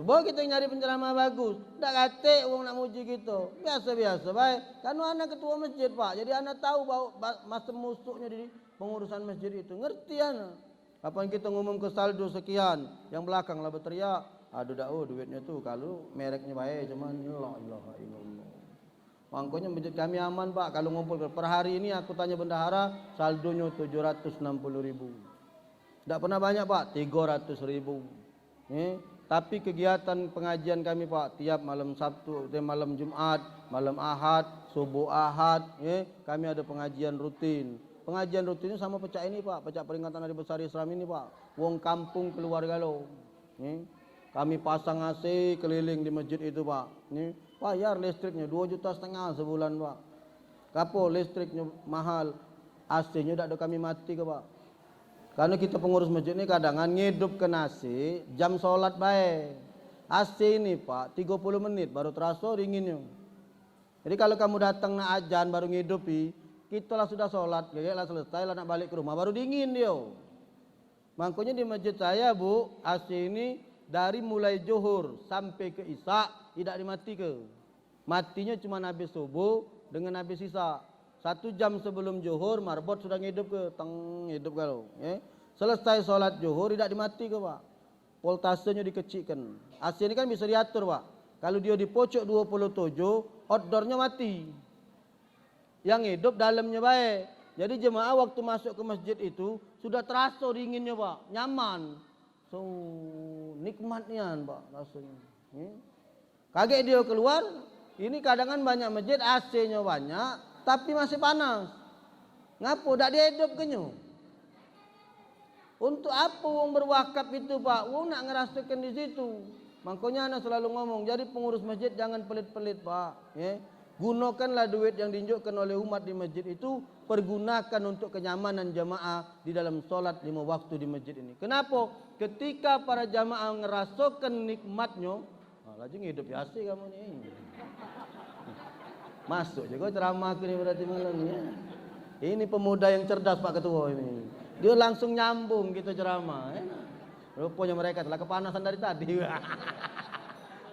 Coba kita nyari penceramah bagus, tak kate wong nak muji kita. Biasa-biasa baik. Kan anak ketua masjid Pak. Jadi anak tahu masa musuhnya di pengurusan masjid itu. Ngerti anak. Kapan kita ngumum ke saldo sekian, yang belakang lah berteriak, aduh duitnya tuh kalau mereknya baik cuman la ilaha illallah. Makanya masjid kami aman Pak kalau ngumpul per hari ini aku tanya bendahara saldonya 760.000. Tidak pernah banyak Pak, 300.000. Tapi kegiatan pengajian kami Pak tiap malam Sabtu, malam Jumat, malam Ahad, subuh Ahad, kami ada pengajian rutin. Pengajian rutinnya sama pecah ini Pak, pecah peringatan hari besar Islam ini Pak. Wong kampung keluarga lo. Kami pasang AC keliling di masjid itu Pak. Bayar listriknya 2,5 juta sebulan Pak. Kapo listriknya mahal, AC-nya tidak ada kami mati ke Pak. Karena kita pengurus masjid ini kadangan ngidup ke nasi jam sholat baik. AC ini Pak 30 menit baru terasa dinginnya. Jadi kalau kamu datang nak ajan baru ngidupi, kita lah sudah sholat, lah selesai lah nak balik ke rumah baru dingin dia. Makanya di masjid saya Bu, AC ini dari mulai zuhur sampai ke isya tidak dimati ke. Matinya cuma habis subuh dengan habis isya. 1 jam sebelum zuhur marbot sudah ngidup ke hidup kalau selesai sholat zuhur tidak dimati ke Pak, voltasenya dikecilkan. AC ini kan bisa diatur Pak. Kalau dia di pojok 27 outdoornya mati, yang hidup dalamnya baik. Jadi jemaah waktu masuk ke masjid itu sudah terasa dinginnya Pak, nyaman, so nikmatnya Pak rasanya. Kaget dia keluar. Ini kadang banyak masjid AC-nya banyak tapi masih panas. Ngapo dak dihidup kenyo? Untuk apa wong berwakaf itu Pak? Wong nak ngerasakan di situ. Makanya anak selalu ngomong, jadi pengurus masjid jangan pelit-pelit Pak. Gunakanlah duit yang diunjukkan oleh umat di masjid itu, pergunakan untuk kenyamanan jamaah di dalam sholat 5 waktu di masjid ini. Kenapa? Ketika para jamaah ngerasakan nikmatnya, lagi hidup biasa kamu nih. Masuk juga ceramah aku ini berarti malam ya. Ini pemuda yang cerdas Pak Ketua ini. Dia langsung nyambung gitu ceramah. Rupanya mereka telah kepanasan dari tadi.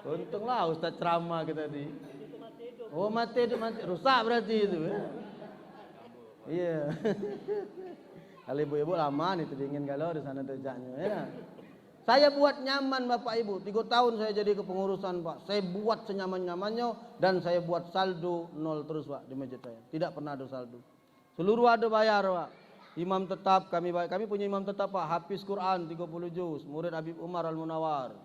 Untunglah Ustaz ceramah kita tadi. Oh mati. Rusak berarti itu. Iya. Kalau ibu-ibu lama nih dingin kalau di sana terjaknya ya. Saya buat nyaman Bapak Ibu, 3 tahun saya jadi kepengurusan Pak. Saya buat senyaman-nyamannya dan saya buat saldo 0 terus Pak di masjid saya. Tidak pernah ada saldo. Seluruh ada bayar Pak. Imam tetap kami punya imam tetap Pak, hafiz Quran 30 juz, murid Habib Umar Al-Munawar.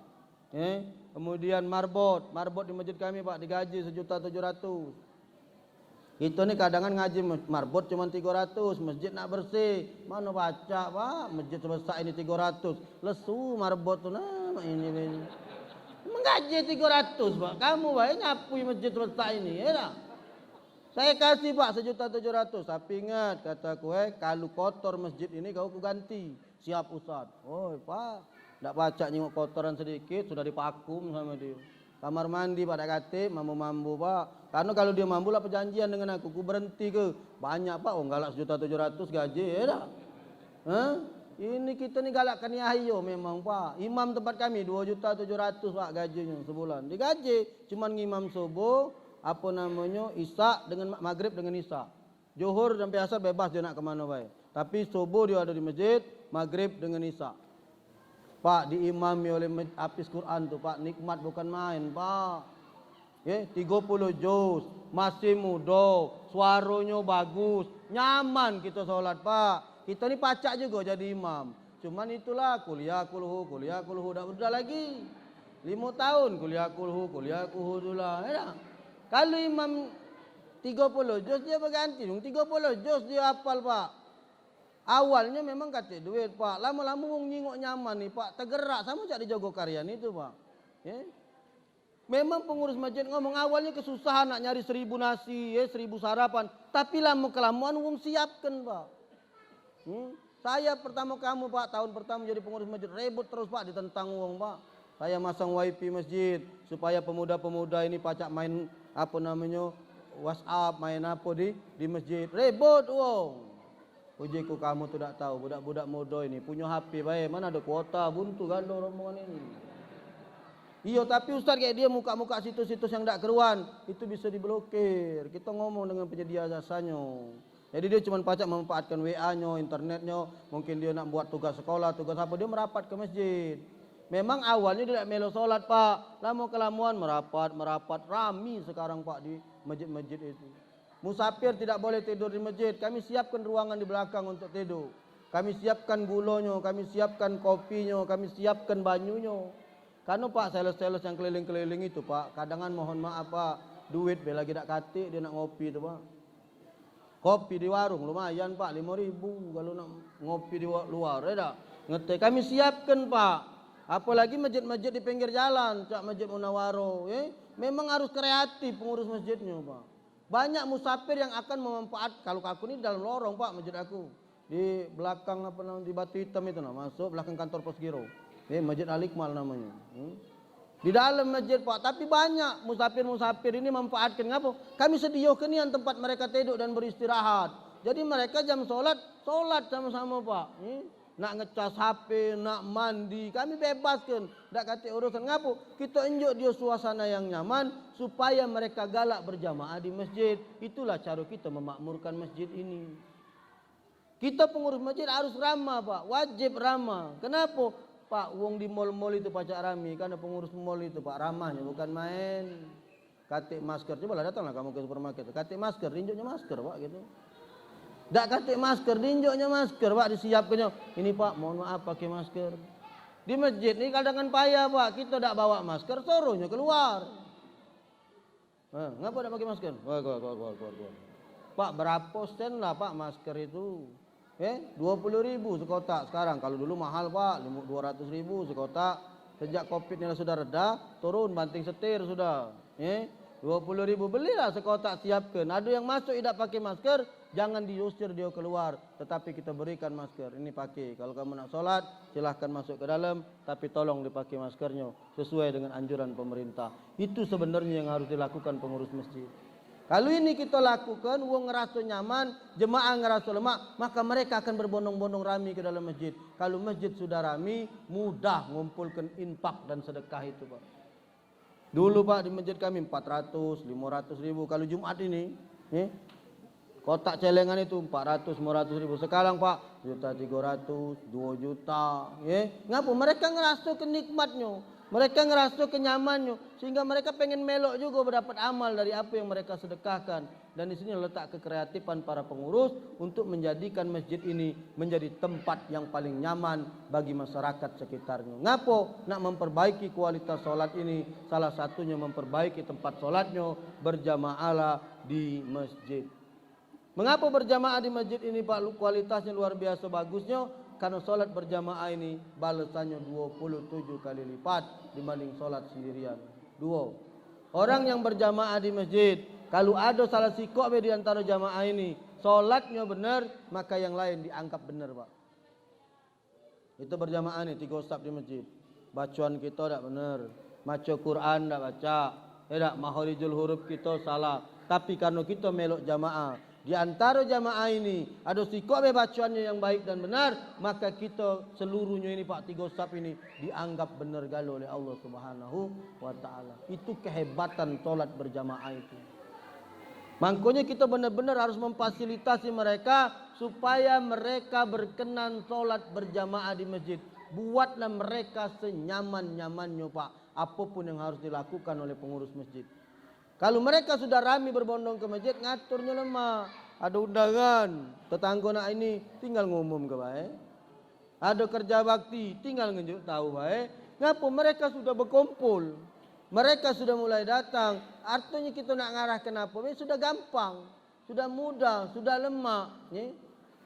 Kemudian marbot di masjid kami Pak digaji 1.700.000. Kita ni kadang ngaji marbot cuma 300, masjid nak bersih. Mana baca Pak, masjid sebesar ini 300. Lesu marbot tu nah ini. Menggaji 300 Pak. Kamu baik nyapu masjid sebesar ini, ya tak? Saya kasih Pak 1.700.000. Tapi ingat kata kue, kalau kotor masjid ini kau ganti. Siap Ustaz. Oh Pak, tak baca nyengok kotoran sedikit sudah dipakum sama dia. Kamar mandi pada kata mampu Pak. Karena kalau dia mampu lah perjanjian dengan aku berhenti ke. Banyak Pak, galak 1.700.000 gaji ya dah. Ini kita ni galakkan ni ayo memang Pak. Imam tempat kami 2.700.000 Pak gajinya sebulan. Digaji cuman ngimam subuh, apa namanya Isya dengan maghrib dengan Isya. Zuhur sampai asar bebas dia nak ke mana baik. Tapi subuh dia ada di masjid, maghrib dengan Isya. Pak diimami oleh hafiz Quran tu Pak, nikmat bukan main Pak. 30 juz, masih muda, suaranya bagus, nyaman kita solat Pak. Kita ni pacak juga jadi imam. Cuman itulah kuliah kulhu dah lagi. 5 tahun kuliah kulhu itulah. Ya. Kalau imam 30 juz dia berganti, 30 juz dia hafal Pak. Awalnya memang kata duit Pak, lama-lama wong nyingok nyaman nih Pak, tergerak sama cak di Jogokarian itu Pak. Memang pengurus masjid ngomong awalnya kesusahan nak nyari 1000 nasi, 1000 sarapan, tapi lama kelamaan wong siapkan Pak. Saya pertama kamu Pak, tahun pertama jadi pengurus masjid rebut terus Pak ditentang wong Pak. Saya masang wifi masjid supaya pemuda-pemuda ini pacak main apa namanya WhatsApp, main apa di masjid, rebut wong. Ujiku kamu tu tak tahu budak-budak muda ini punya HP baik, mana ada kuota buntu gandong rombongan ini. Iya tapi Ustaz kayak dia muka-muka situs-situs yang tak keruan itu bisa diblokir. Kita ngomong dengan penyedia jasanya. Jadi dia cuma pacak memanfaatkan WA-nya, internetnya, mungkin dia nak buat tugas sekolah, tugas apa dia merapat ke masjid. Memang awalnya dia tak melo solat Pak, lama kelamuan merapat rami sekarang Pak di masjid-masjid itu. Musafir tidak boleh tidur di masjid. Kami siapkan ruangan di belakang untuk tidur. Kami siapkan gulanya, kami siapkan kopinya, kami siapkan banyunya. Karena Pak sales-sales yang keliling-keliling itu Pak, kadangan mohon maaf Pak, duit dia lagi tak katik dia nak ngopi tu Pak. Kopi di warung lumayan Pak, 5.000 kalau nak ngopi di luar ya tak. Ngerti kami siapkan Pak. Apalagi masjid-masjid di pinggir jalan, cak Masjid Munawwaro, memang harus kreatif pengurus masjidnya Pak. Banyak musafir yang akan memanfaat. Kalau aku ni dalam lorong Pak masjid aku di belakang apa namanya di Batu Hitam itu masuk belakang kantor Pos Giro. Masjid Al-Iqmal namanya. Di dalam masjid Pak, tapi banyak musafir ini memanfaatkan ngapa? Kami sediakan yang tempat mereka tidur dan beristirahat. Jadi mereka jam solat sama-sama Pak. Nak ngecas HP, nak mandi, kami bebaskan. Tak kata urusan ngapu. Kita unjuk dia suasana yang nyaman supaya mereka galak berjamaah di masjid. Itulah cara kita memakmurkan masjid ini. Kita pengurus masjid harus ramah Pak, wajib ramah. Kenapa? Pak, wong di mall-mall itu pacak rami, karena pengurus mall itu Pak ramahnya bukan main. Katik masker, cobalah datanglah kamu ke supermarket. Katik masker, rinjuknya masker Pak gitu. Tak katik masker, dinjoknya masker Pak disiapkannya. Ini Pak mohon maaf pakai masker. Di masjid ni kadang payah Pak, kita tak bawa masker, suruhnya keluar. Ngapa tak pakai masker? Keluar. Pak berapa sen lah Pak masker itu? 20.000 sekotak sekarang. Kalau dulu mahal Pak, 200.000 sekotak. Sejak Covid ni sudah reda, turun banting setir sudah. 20.000 belilah sekotak siapkan. Ada yang masuk tidak pakai masker, jangan diusir dia keluar, tetapi kita berikan masker. Ini pakai. Kalau kamu nak solat, silahkan masuk ke dalam, tapi tolong dipakai maskernya sesuai dengan anjuran pemerintah. Itu sebenarnya yang harus dilakukan pengurus masjid. Kalau ini kita lakukan, wong ngerasa nyaman, jemaah ngerasa lemak, maka mereka akan berbondong-bondong rami ke dalam masjid. Kalau masjid sudah rami, mudah mengumpulkan infak dan sedekah itu Pak. Dulu Pak di masjid kami 400, 500.000. Kalau Jumat ini, kotak celengan itu 400, 500.000. Sekarang Pak, 1.300.000, 2 juta. Ngapa? Mereka ngerasa kenikmatnya. Mereka ngerasa kenyamannya sehingga mereka pengen melok juga berdapat amal dari apa yang mereka sedekahkan. Dan di sini letak kekreatifan para pengurus untuk menjadikan masjid ini menjadi tempat yang paling nyaman bagi masyarakat sekitarnya. Ngapo? Nak memperbaiki kualitas solat ini, salah satunya memperbaiki tempat solatnya berjamaah di masjid. Mengapa berjamaah di masjid ini Pak kualitasnya luar biasa bagusnya? Karena solat berjamaah ini balasannya 27 kali lipat dibanding solat sendirian. Orang yang berjamaah di masjid, kalau ada salah sikok di antara jamaah ini, solatnya benar, maka yang lain dianggap benar Pak. Itu berjamaah nih 3 saf di masjid. Bacaan kita tidak benar, baca Quran tidak baca, tidak mahorijul huruf kita salah. Tapi karena kita melok jamaah, di antara jamaah ini ada sikap bacaannya yang baik dan benar, maka kita seluruhnya ini Pak 3 saf ini dianggap benar galau oleh Allah Subhanahu wa taala. Itu kehebatan solat berjamaah itu. Makanya kita benar-benar harus memfasilitasi mereka supaya mereka berkenan solat berjamaah di masjid. Buatlah mereka senyaman-nyamannya Pak, apapun yang harus dilakukan oleh pengurus masjid. Kalau mereka sudah ramai berbondong ke masjid, ngaturnya lemah. Ada undangan, tetangga nak ini tinggal ngumum ke baik. Ada kerja bakti, tinggal nunjuk tahu baik. Ngapa mereka sudah berkumpul? Mereka sudah mulai datang. Artinya kita nak ngarah kenapa? Sudah gampang, sudah mudah, sudah lemah.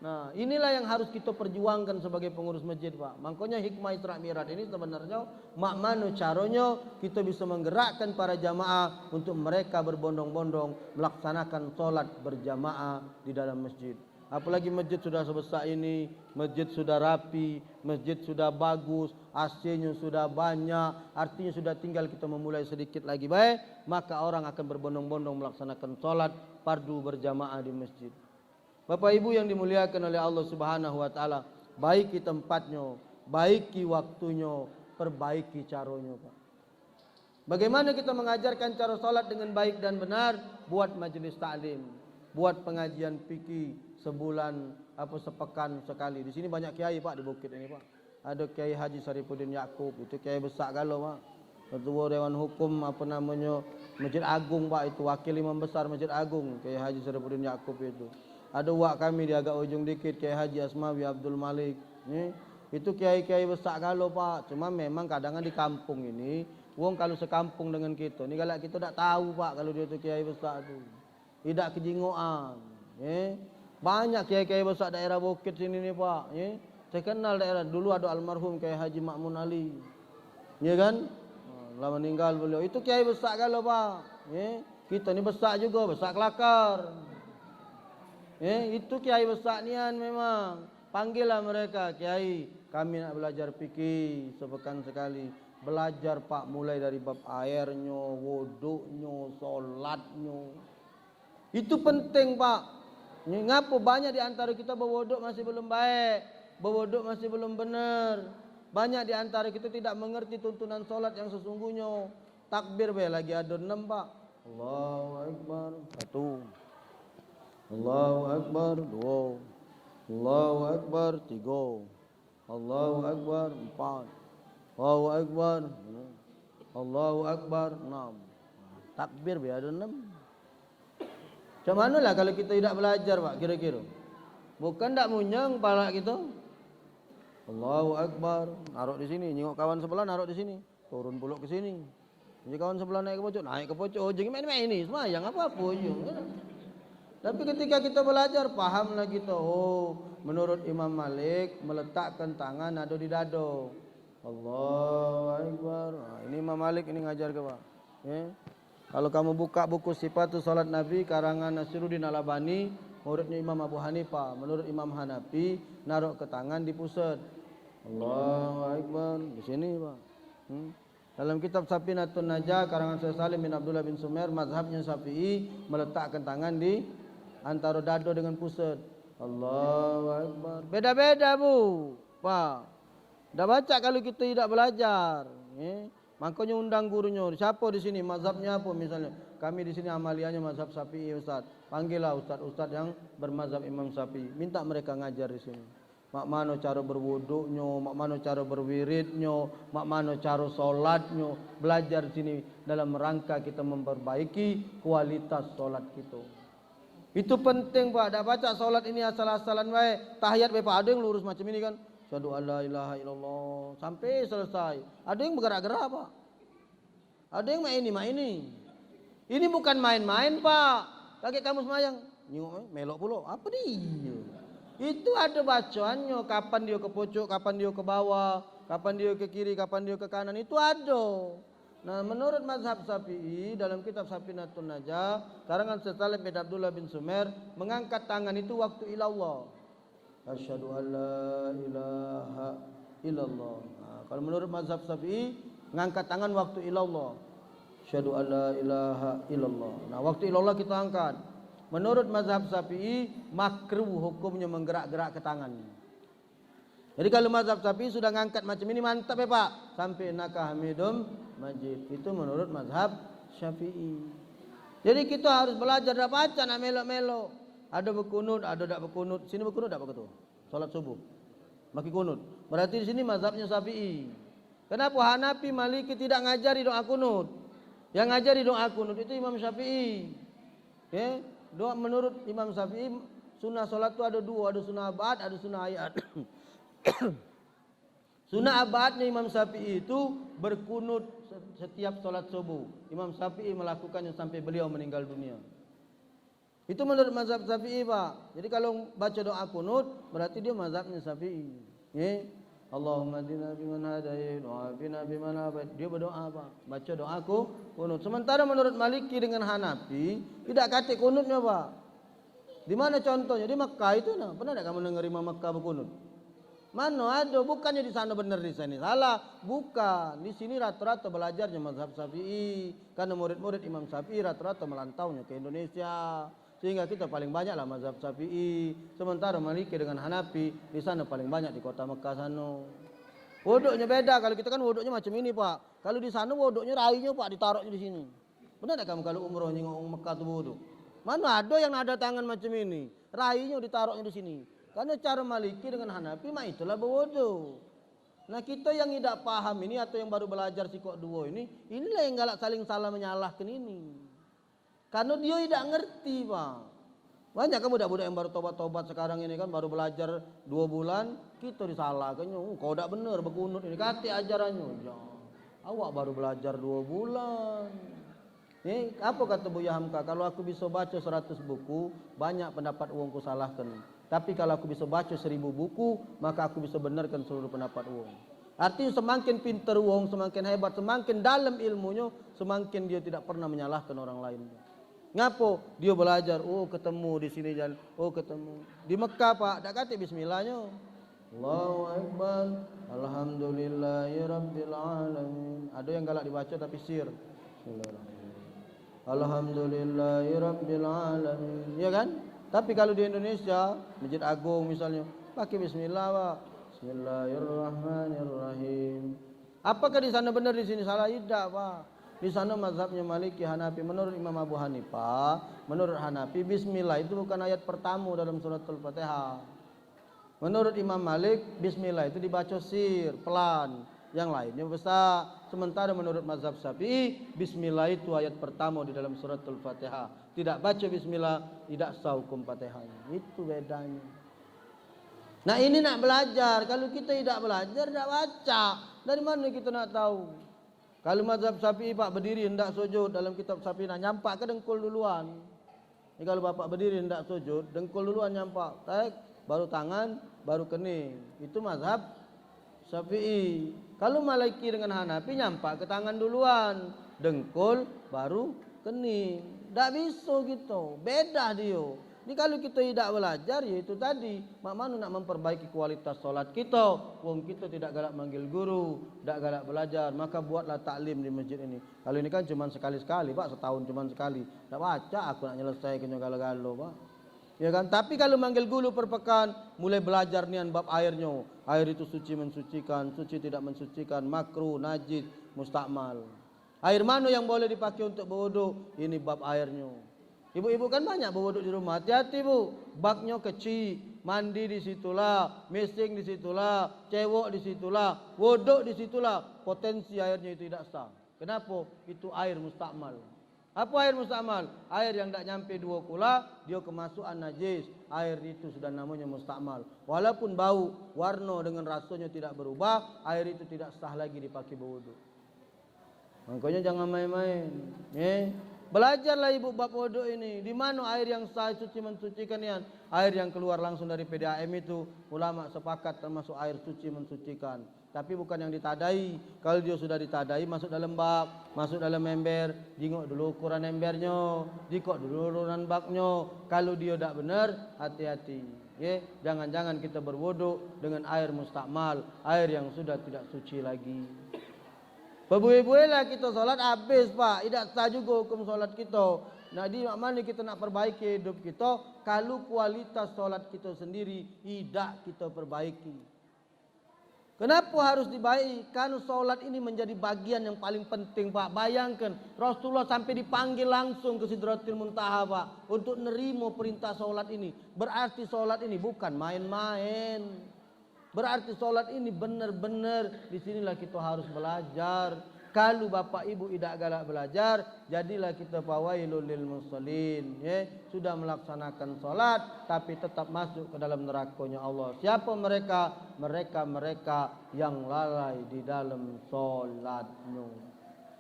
Nah, inilah yang harus kita perjuangkan sebagai pengurus masjid Pak. Makanya hikmah Isra Mi'raj ini sebenarnya mak mana caranya kita bisa menggerakkan para jamaah untuk mereka berbondong-bondong melaksanakan solat berjamaah di dalam masjid. Apalagi masjid sudah sebesar ini, masjid sudah rapi, masjid sudah bagus, AC-nya sudah banyak, artinya sudah tinggal kita memulai sedikit lagi baik, maka orang akan berbondong-bondong melaksanakan solat fardu berjamaah di masjid. Bapak Ibu yang dimuliakan oleh Allah Subhanahu wa taala, baiki tempatnya, baiki waktunya, perbaiki caranya, Pak. Bagaimana kita mengajarkan cara salat dengan baik dan benar? Buat majelis taklim, buat pengajian fikih sebulan sepekan sekali. Di sini banyak kiai Pak di bukit ini, Pak. Ada Kiai Haji Sarifuddin Yaakob, itu kiai besar galau, Pak. Ketua Dewan Hukum Masjid Agung, Pak, itu wakil imam besar Masjid Agung, Kiai Haji Sarifuddin Yaakob itu. Ada wak kami di agak ujung dikit, Kiai Haji Asmawi Abdul Malik. Itu kiai-kiai besar galau Pak. Cuma memang kadang di kampung ini, wong kalau sekampung dengan kita, ini kalau kita tak tahu Pak kalau dia itu kiai besar tu. Tidak kejingoan. Banyak kiai-kiai besar daerah Bukit sini nih Pak. Saya kenal daerah dulu ada almarhum Kiai Haji Makmun Ali. Ya kan? Lama meninggal beliau. Itu kiai besar galau Pak. Kita ni besar juga, besar kelakar. Itu kiai besar nian memang. Panggillah mereka, kiai, kami nak belajar fikih sepekan sekali. Belajar Pak mulai dari bab airnya, wuduknya, solatnya. Itu penting Pak. Ngapa banyak di antara kita berwuduk masih belum baik, berwuduk masih belum benar. Banyak di antara kita tidak mengerti tuntunan solat yang sesungguhnya. Takbir lagi ada 6 Pak. Allahu Akbar 1. Allahu Akbar 2. Allahu Akbar 3. Allahu Akbar 4. Allahu Akbar 5. Allahu Akbar 6. Takbir ada 6. Macam manalah kalau kita tidak belajar Pak kira-kira? Bukan tak munyang kepala kita. Allahu Akbar, naruh di sini, nyengok kawan sebelah naruh di sini, turun pulak ke sini. Jadi kawan sebelah naik ke pojok, oh jangan main-main ini, semayang apa-apa ujung. Tapi ketika kita belajar, pahamlah kita. Oh, menurut Imam Malik, meletakkan tangan ada di dada. Allahu Akbar. Nah, ini Imam Malik ini ngajar ke Pak. Kalau kamu buka buku Sifatul Salat Nabi karangan Nasiruddin Al-Albani, muridnya Imam Abu Hanifah, menurut Imam Hanafi, naruh ke tangan di pusat. Allahu Akbar. Di sini Pak. Dalam kitab Safinatun Najah karangan Syekh Salim bin Abdullah bin Sumair, mazhabnya Syafi'i, meletakkan tangan di antara dada dengan pusat. Allahu Akbar. Beda-beda Bu, Pak. Dah baca kalau kita tidak belajar. Makanya undang gurunya. Siapa di sini? Mazhabnya apa misalnya? Kami di sini amaliannya mazhab Syafi'i Ustaz. Panggillah ustaz-ustaz yang bermazhab Imam Syafi'i. Minta mereka ngajar di sini. mak mano cara berwuduknya, mak mano cara berwiridnya, mak mano cara solatnya. Belajar sini dalam rangka kita memperbaiki kualitas solat kita. Itu penting Pak. Tak baca solat ini asal-asalan wae, tahiyat wae Pak. Ada yang lurus macam ini kan. Asyhadu alla ilaha illallah sampai selesai. Ada yang bergerak-gerak Pak. Ada yang main ini. Ini bukan main-main Pak. Lagi kamu semayang, nyok melok pulo. Apa dia? Itu ada bacaannya. Kapan dia ke pojok, kapan dia ke bawah, kapan dia ke kiri, kapan dia ke kanan. Itu ada. Nah, menurut mazhab Syafi'i dalam kitab Safinatun Najah, karangan Syekh bin Abdullah bin Sumer, mengangkat tangan itu waktu ilallah. Asyhadu an la ilaha illallah. Nah, kalau menurut mazhab Syafi'i, mengangkat tangan waktu ilallah. Asyhadu an la ilaha illallah. Nah, waktu ilallah kita angkat. Menurut mazhab Syafi'i, makruh hukumnya menggerak-gerak ke tangan. Jadi kalau mazhab Syafi'i sudah ngangkat macam ini mantap ya Pak. Sampai innaka hamidum majid. Itu menurut mazhab Syafi'i. Jadi kita harus belajar, dah baca nak melok-melok. Ada berkunut, ada tak berkunut. Sini berkunut tak begitu? Salat subuh. Maki kunut. Berarti di sini mazhabnya Syafi'i. Kenapa Hanafi, Maliki tidak ngajari doa kunut? Yang ngajari doa kunut itu Imam Syafi'i. Ya, doa menurut Imam Syafi'i sunnah salat itu ada dua, ada sunnah abad, ada sunnah ayat. Sunnah abadnya Imam Syafi'i itu berkunut setiap salat subuh. Imam Syafi'i melakukannya sampai beliau meninggal dunia. Itu menurut mazhab Syafi'i Pak. Jadi kalau baca doa kunut berarti dia mazhabnya Syafi'i. Ya. Allahumma hdina biman hadait wa afina biman afait. Dia berdoa Pak. Baca doaku kunut. Sementara menurut Maliki dengan Hanafi tidak kata kunutnya Pak. Di mana contohnya? Di Mekah itu nah. Pernah tak kamu dengar Imam Mekah berkunut? Mana ada? Bukannya di sana benar, di sini salah. Bukan. Di sini rata-rata belajarnya mazhab Syafi'i. Karena murid-murid Imam Syafi'i rata-rata melantaunya ke Indonesia. Sehingga kita paling banyak lah mazhab Syafi'i. Sementara Maliki dengan Hanafi di sana paling banyak di kota Mekah sana. Wuduknya beda. Kalau kita kan wuduknya macam ini Pak. Kalau di sana wuduknya rainya Pak ditaruhnya di sini. Benar tak kamu kalau umroh nyengok Mekah tu wuduk? Mana ada yang ada tangan macam ini? Rainya ditaruhnya di sini. Karena cara Maliki dengan Hanafi mah itulah berwudu. Nah kita yang tidak paham ini atau yang baru belajar sikok dua ini, inilah yang galak saling salah menyalahkan ini. Karena dia tidak ngerti Pak. Banyak kan budak-budak yang baru tobat-tobat sekarang ini kan baru belajar 2 bulan, kita disalahkannya. Kau tidak benar berkunut ini, kati ajarannya. Ya, awak baru belajar 2 bulan. Apa kata Buya Hamka? Kalau aku bisa baca 100 buku, banyak pendapat uangku salahkan. Tapi kalau aku bisa baca 1000 buku, maka aku bisa benarkan seluruh pendapat uang. Artinya semakin pintar uang, semakin hebat, semakin dalam ilmunya, semakin dia tidak pernah menyalahkan orang lain. Ngapo? Dia belajar, oh ketemu di sini jalan, oh ketemu. Di Mekah Pak, tak kata bismillahnya. Allahu Akbar, alhamdulillahirabbil alamin. Ada yang galak dibaca tapi sir. Bismillahirrahmanirrahim. Alhamdulillahirabbil alamin. Ya kan? Tapi kalau di Indonesia, Masjid Agung misalnya, pakai bismillah Pak. Bismillahirrahmanirrahim. Apakah di sana benar, di sini salah? Tidak Pak. Di sana mazhabnya Maliki, Hanafi. Menurut Imam Abu Hanifah, menurut Hanafi, bismillah itu bukan ayat pertama dalam surat Al-Fatihah. Menurut Imam Malik, bismillah itu dibaca sir, pelan. Yang lainnya besar. Sementara menurut mazhab Syafi'i, bismillah itu ayat pertama di dalam surat Al-Fatihah. Tidak baca bismillah, tidak sah hukum Fatihahnya. Itu bedanya. Nah ini nak belajar. Kalau kita tidak belajar, tidak baca. Dari mana kita nak tahu? Kalau mazhab Syafi'i Pak berdiri hendak sujud, dalam kitab Syafi'i nak nyampak ke dengkul duluan. Ini kalau Bapak berdiri hendak sujud, dengkul duluan nyampak. Baru tangan, baru kening. Itu mazhab Syafi'i. Kalau Maliki dengan Hanafi nyampak ke tangan duluan, dengkul baru kening. Tak bisa gitu, beda dia. Jadi kalau kita tidak belajar, ya itu tadi, mak manu nak memperbaiki kualitas solat kita. Wong kita tidak galak manggil guru, tidak galak belajar, maka buatlah taklim di masjid ini. Kalau ini kan cuma sekali-sekali Pak, setahun cuma sekali. Tak baca aku nak nyelesaikan galo-galo Pak. Ya kan? Tapi kalau manggil guru per pekan, mulai belajar nian bab airnya. Air itu suci mensucikan, suci tidak mensucikan, makruh, najis, mustakmal. Air mana yang boleh dipakai untuk berwuduk? Ini bab airnya. Ibu-ibu kan banyak berwuduk di rumah. Hati-hati Bu, baknya kecil, mandi di situlah, mesing di situlah, cewek di situlah, wuduk di situlah, potensi airnya itu tidak sah. Kenapa? Itu air mustakmal. Apa air mustakmal? Air yang tidak nyampe 2 kula, dia kemasukan najis. Air itu sudah namanya mustakmal. Walaupun bau, warna dengan rasanya tidak berubah, air itu tidak sah lagi dipakai berwuduk. Makanya jangan main-main. Belajarlah ibu bab wuduk ini. Di mana air yang sah suci mensucikan ini? Air yang keluar langsung dari PDAM itu, ulama sepakat termasuk air suci mensucikan. Tapi bukan yang ditadai. Kalau dia sudah ditadai, masuk dalam bak, masuk dalam ember, jingok dulu ukuran embernya, dikok dulu ukuran baknya. Kalau dia tidak benar, hati-hati. Jangan-jangan kita berwuduk dengan air mustakmal, air yang sudah tidak suci lagi. Berbuih-buihlah kita solat habis pak, tidak sah juga hukum solat kita. Nah di mana kita nak perbaiki hidup kita, kalau kualitas solat kita sendiri tidak kita perbaiki. Kenapa harus dibaiki? Karena solat ini menjadi bagian yang paling penting pak. Bayangkan Rasulullah sampai dipanggil langsung ke Sidratil Muntaha pak, untuk nerima perintah solat ini. Berarti solat ini bukan main-main. Berarti solat ini benar-benar, disinilah kita harus belajar. Kalau bapak ibu tidak galak belajar, jadilah kita fawailul lil musallin. Sudah melaksanakan solat, tapi tetap masuk ke dalam nerakanya Allah. Siapa mereka? Mereka yang lalai di dalam solatnya.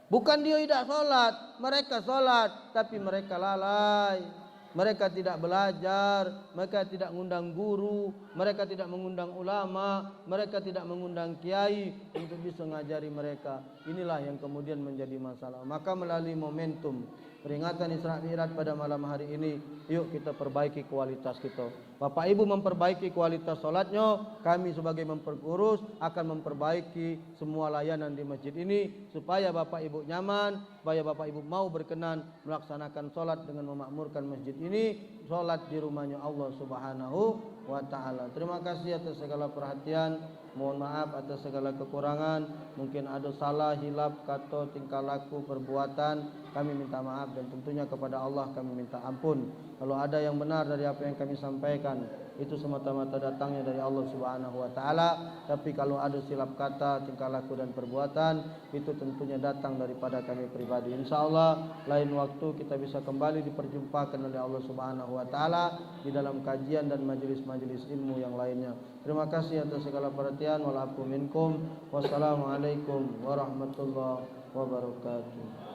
Bukan dia tidak solat, mereka solat, tapi mereka lalai. Mereka tidak belajar, mereka tidak mengundang guru, mereka tidak mengundang ulama, mereka tidak mengundang kiai untuk bisa mengajari mereka. Inilah yang kemudian menjadi masalah. Maka melalui momentum peringatan Isra Mi'raj pada malam hari ini, yuk kita perbaiki kualitas kita. Bapak Ibu memperbaiki kualitas solatnya, kami sebagai memperkurus akan memperbaiki semua layanan di masjid ini supaya Bapak Ibu nyaman, supaya Bapak Ibu mau berkenan melaksanakan solat dengan memakmurkan masjid ini, solat di rumahnya Allah Subhanahu wa Ta'ala. Terima kasih atas segala perhatian. Mohon maaf atas segala kekurangan. Mungkin ada salah, hilaf, kata, tingkah laku, perbuatan, kami minta maaf, dan tentunya kepada Allah kami minta ampun. Kalau ada yang benar dari apa yang kami sampaikan, itu semata-mata datangnya dari Allah Subhanahu wa Ta'ala. Tapi kalau ada silap kata, tingkah laku dan perbuatan, itu tentunya datang daripada kami pribadi. InsyaAllah lain waktu kita bisa kembali diperjumpakan oleh Allah Subhanahu wa Ta'ala di dalam kajian dan majelis-majelis ilmu yang lainnya. Terima kasih atas segala perhatian. Walafu minkum. Wassalamualaikum warahmatullahi wabarakatuh.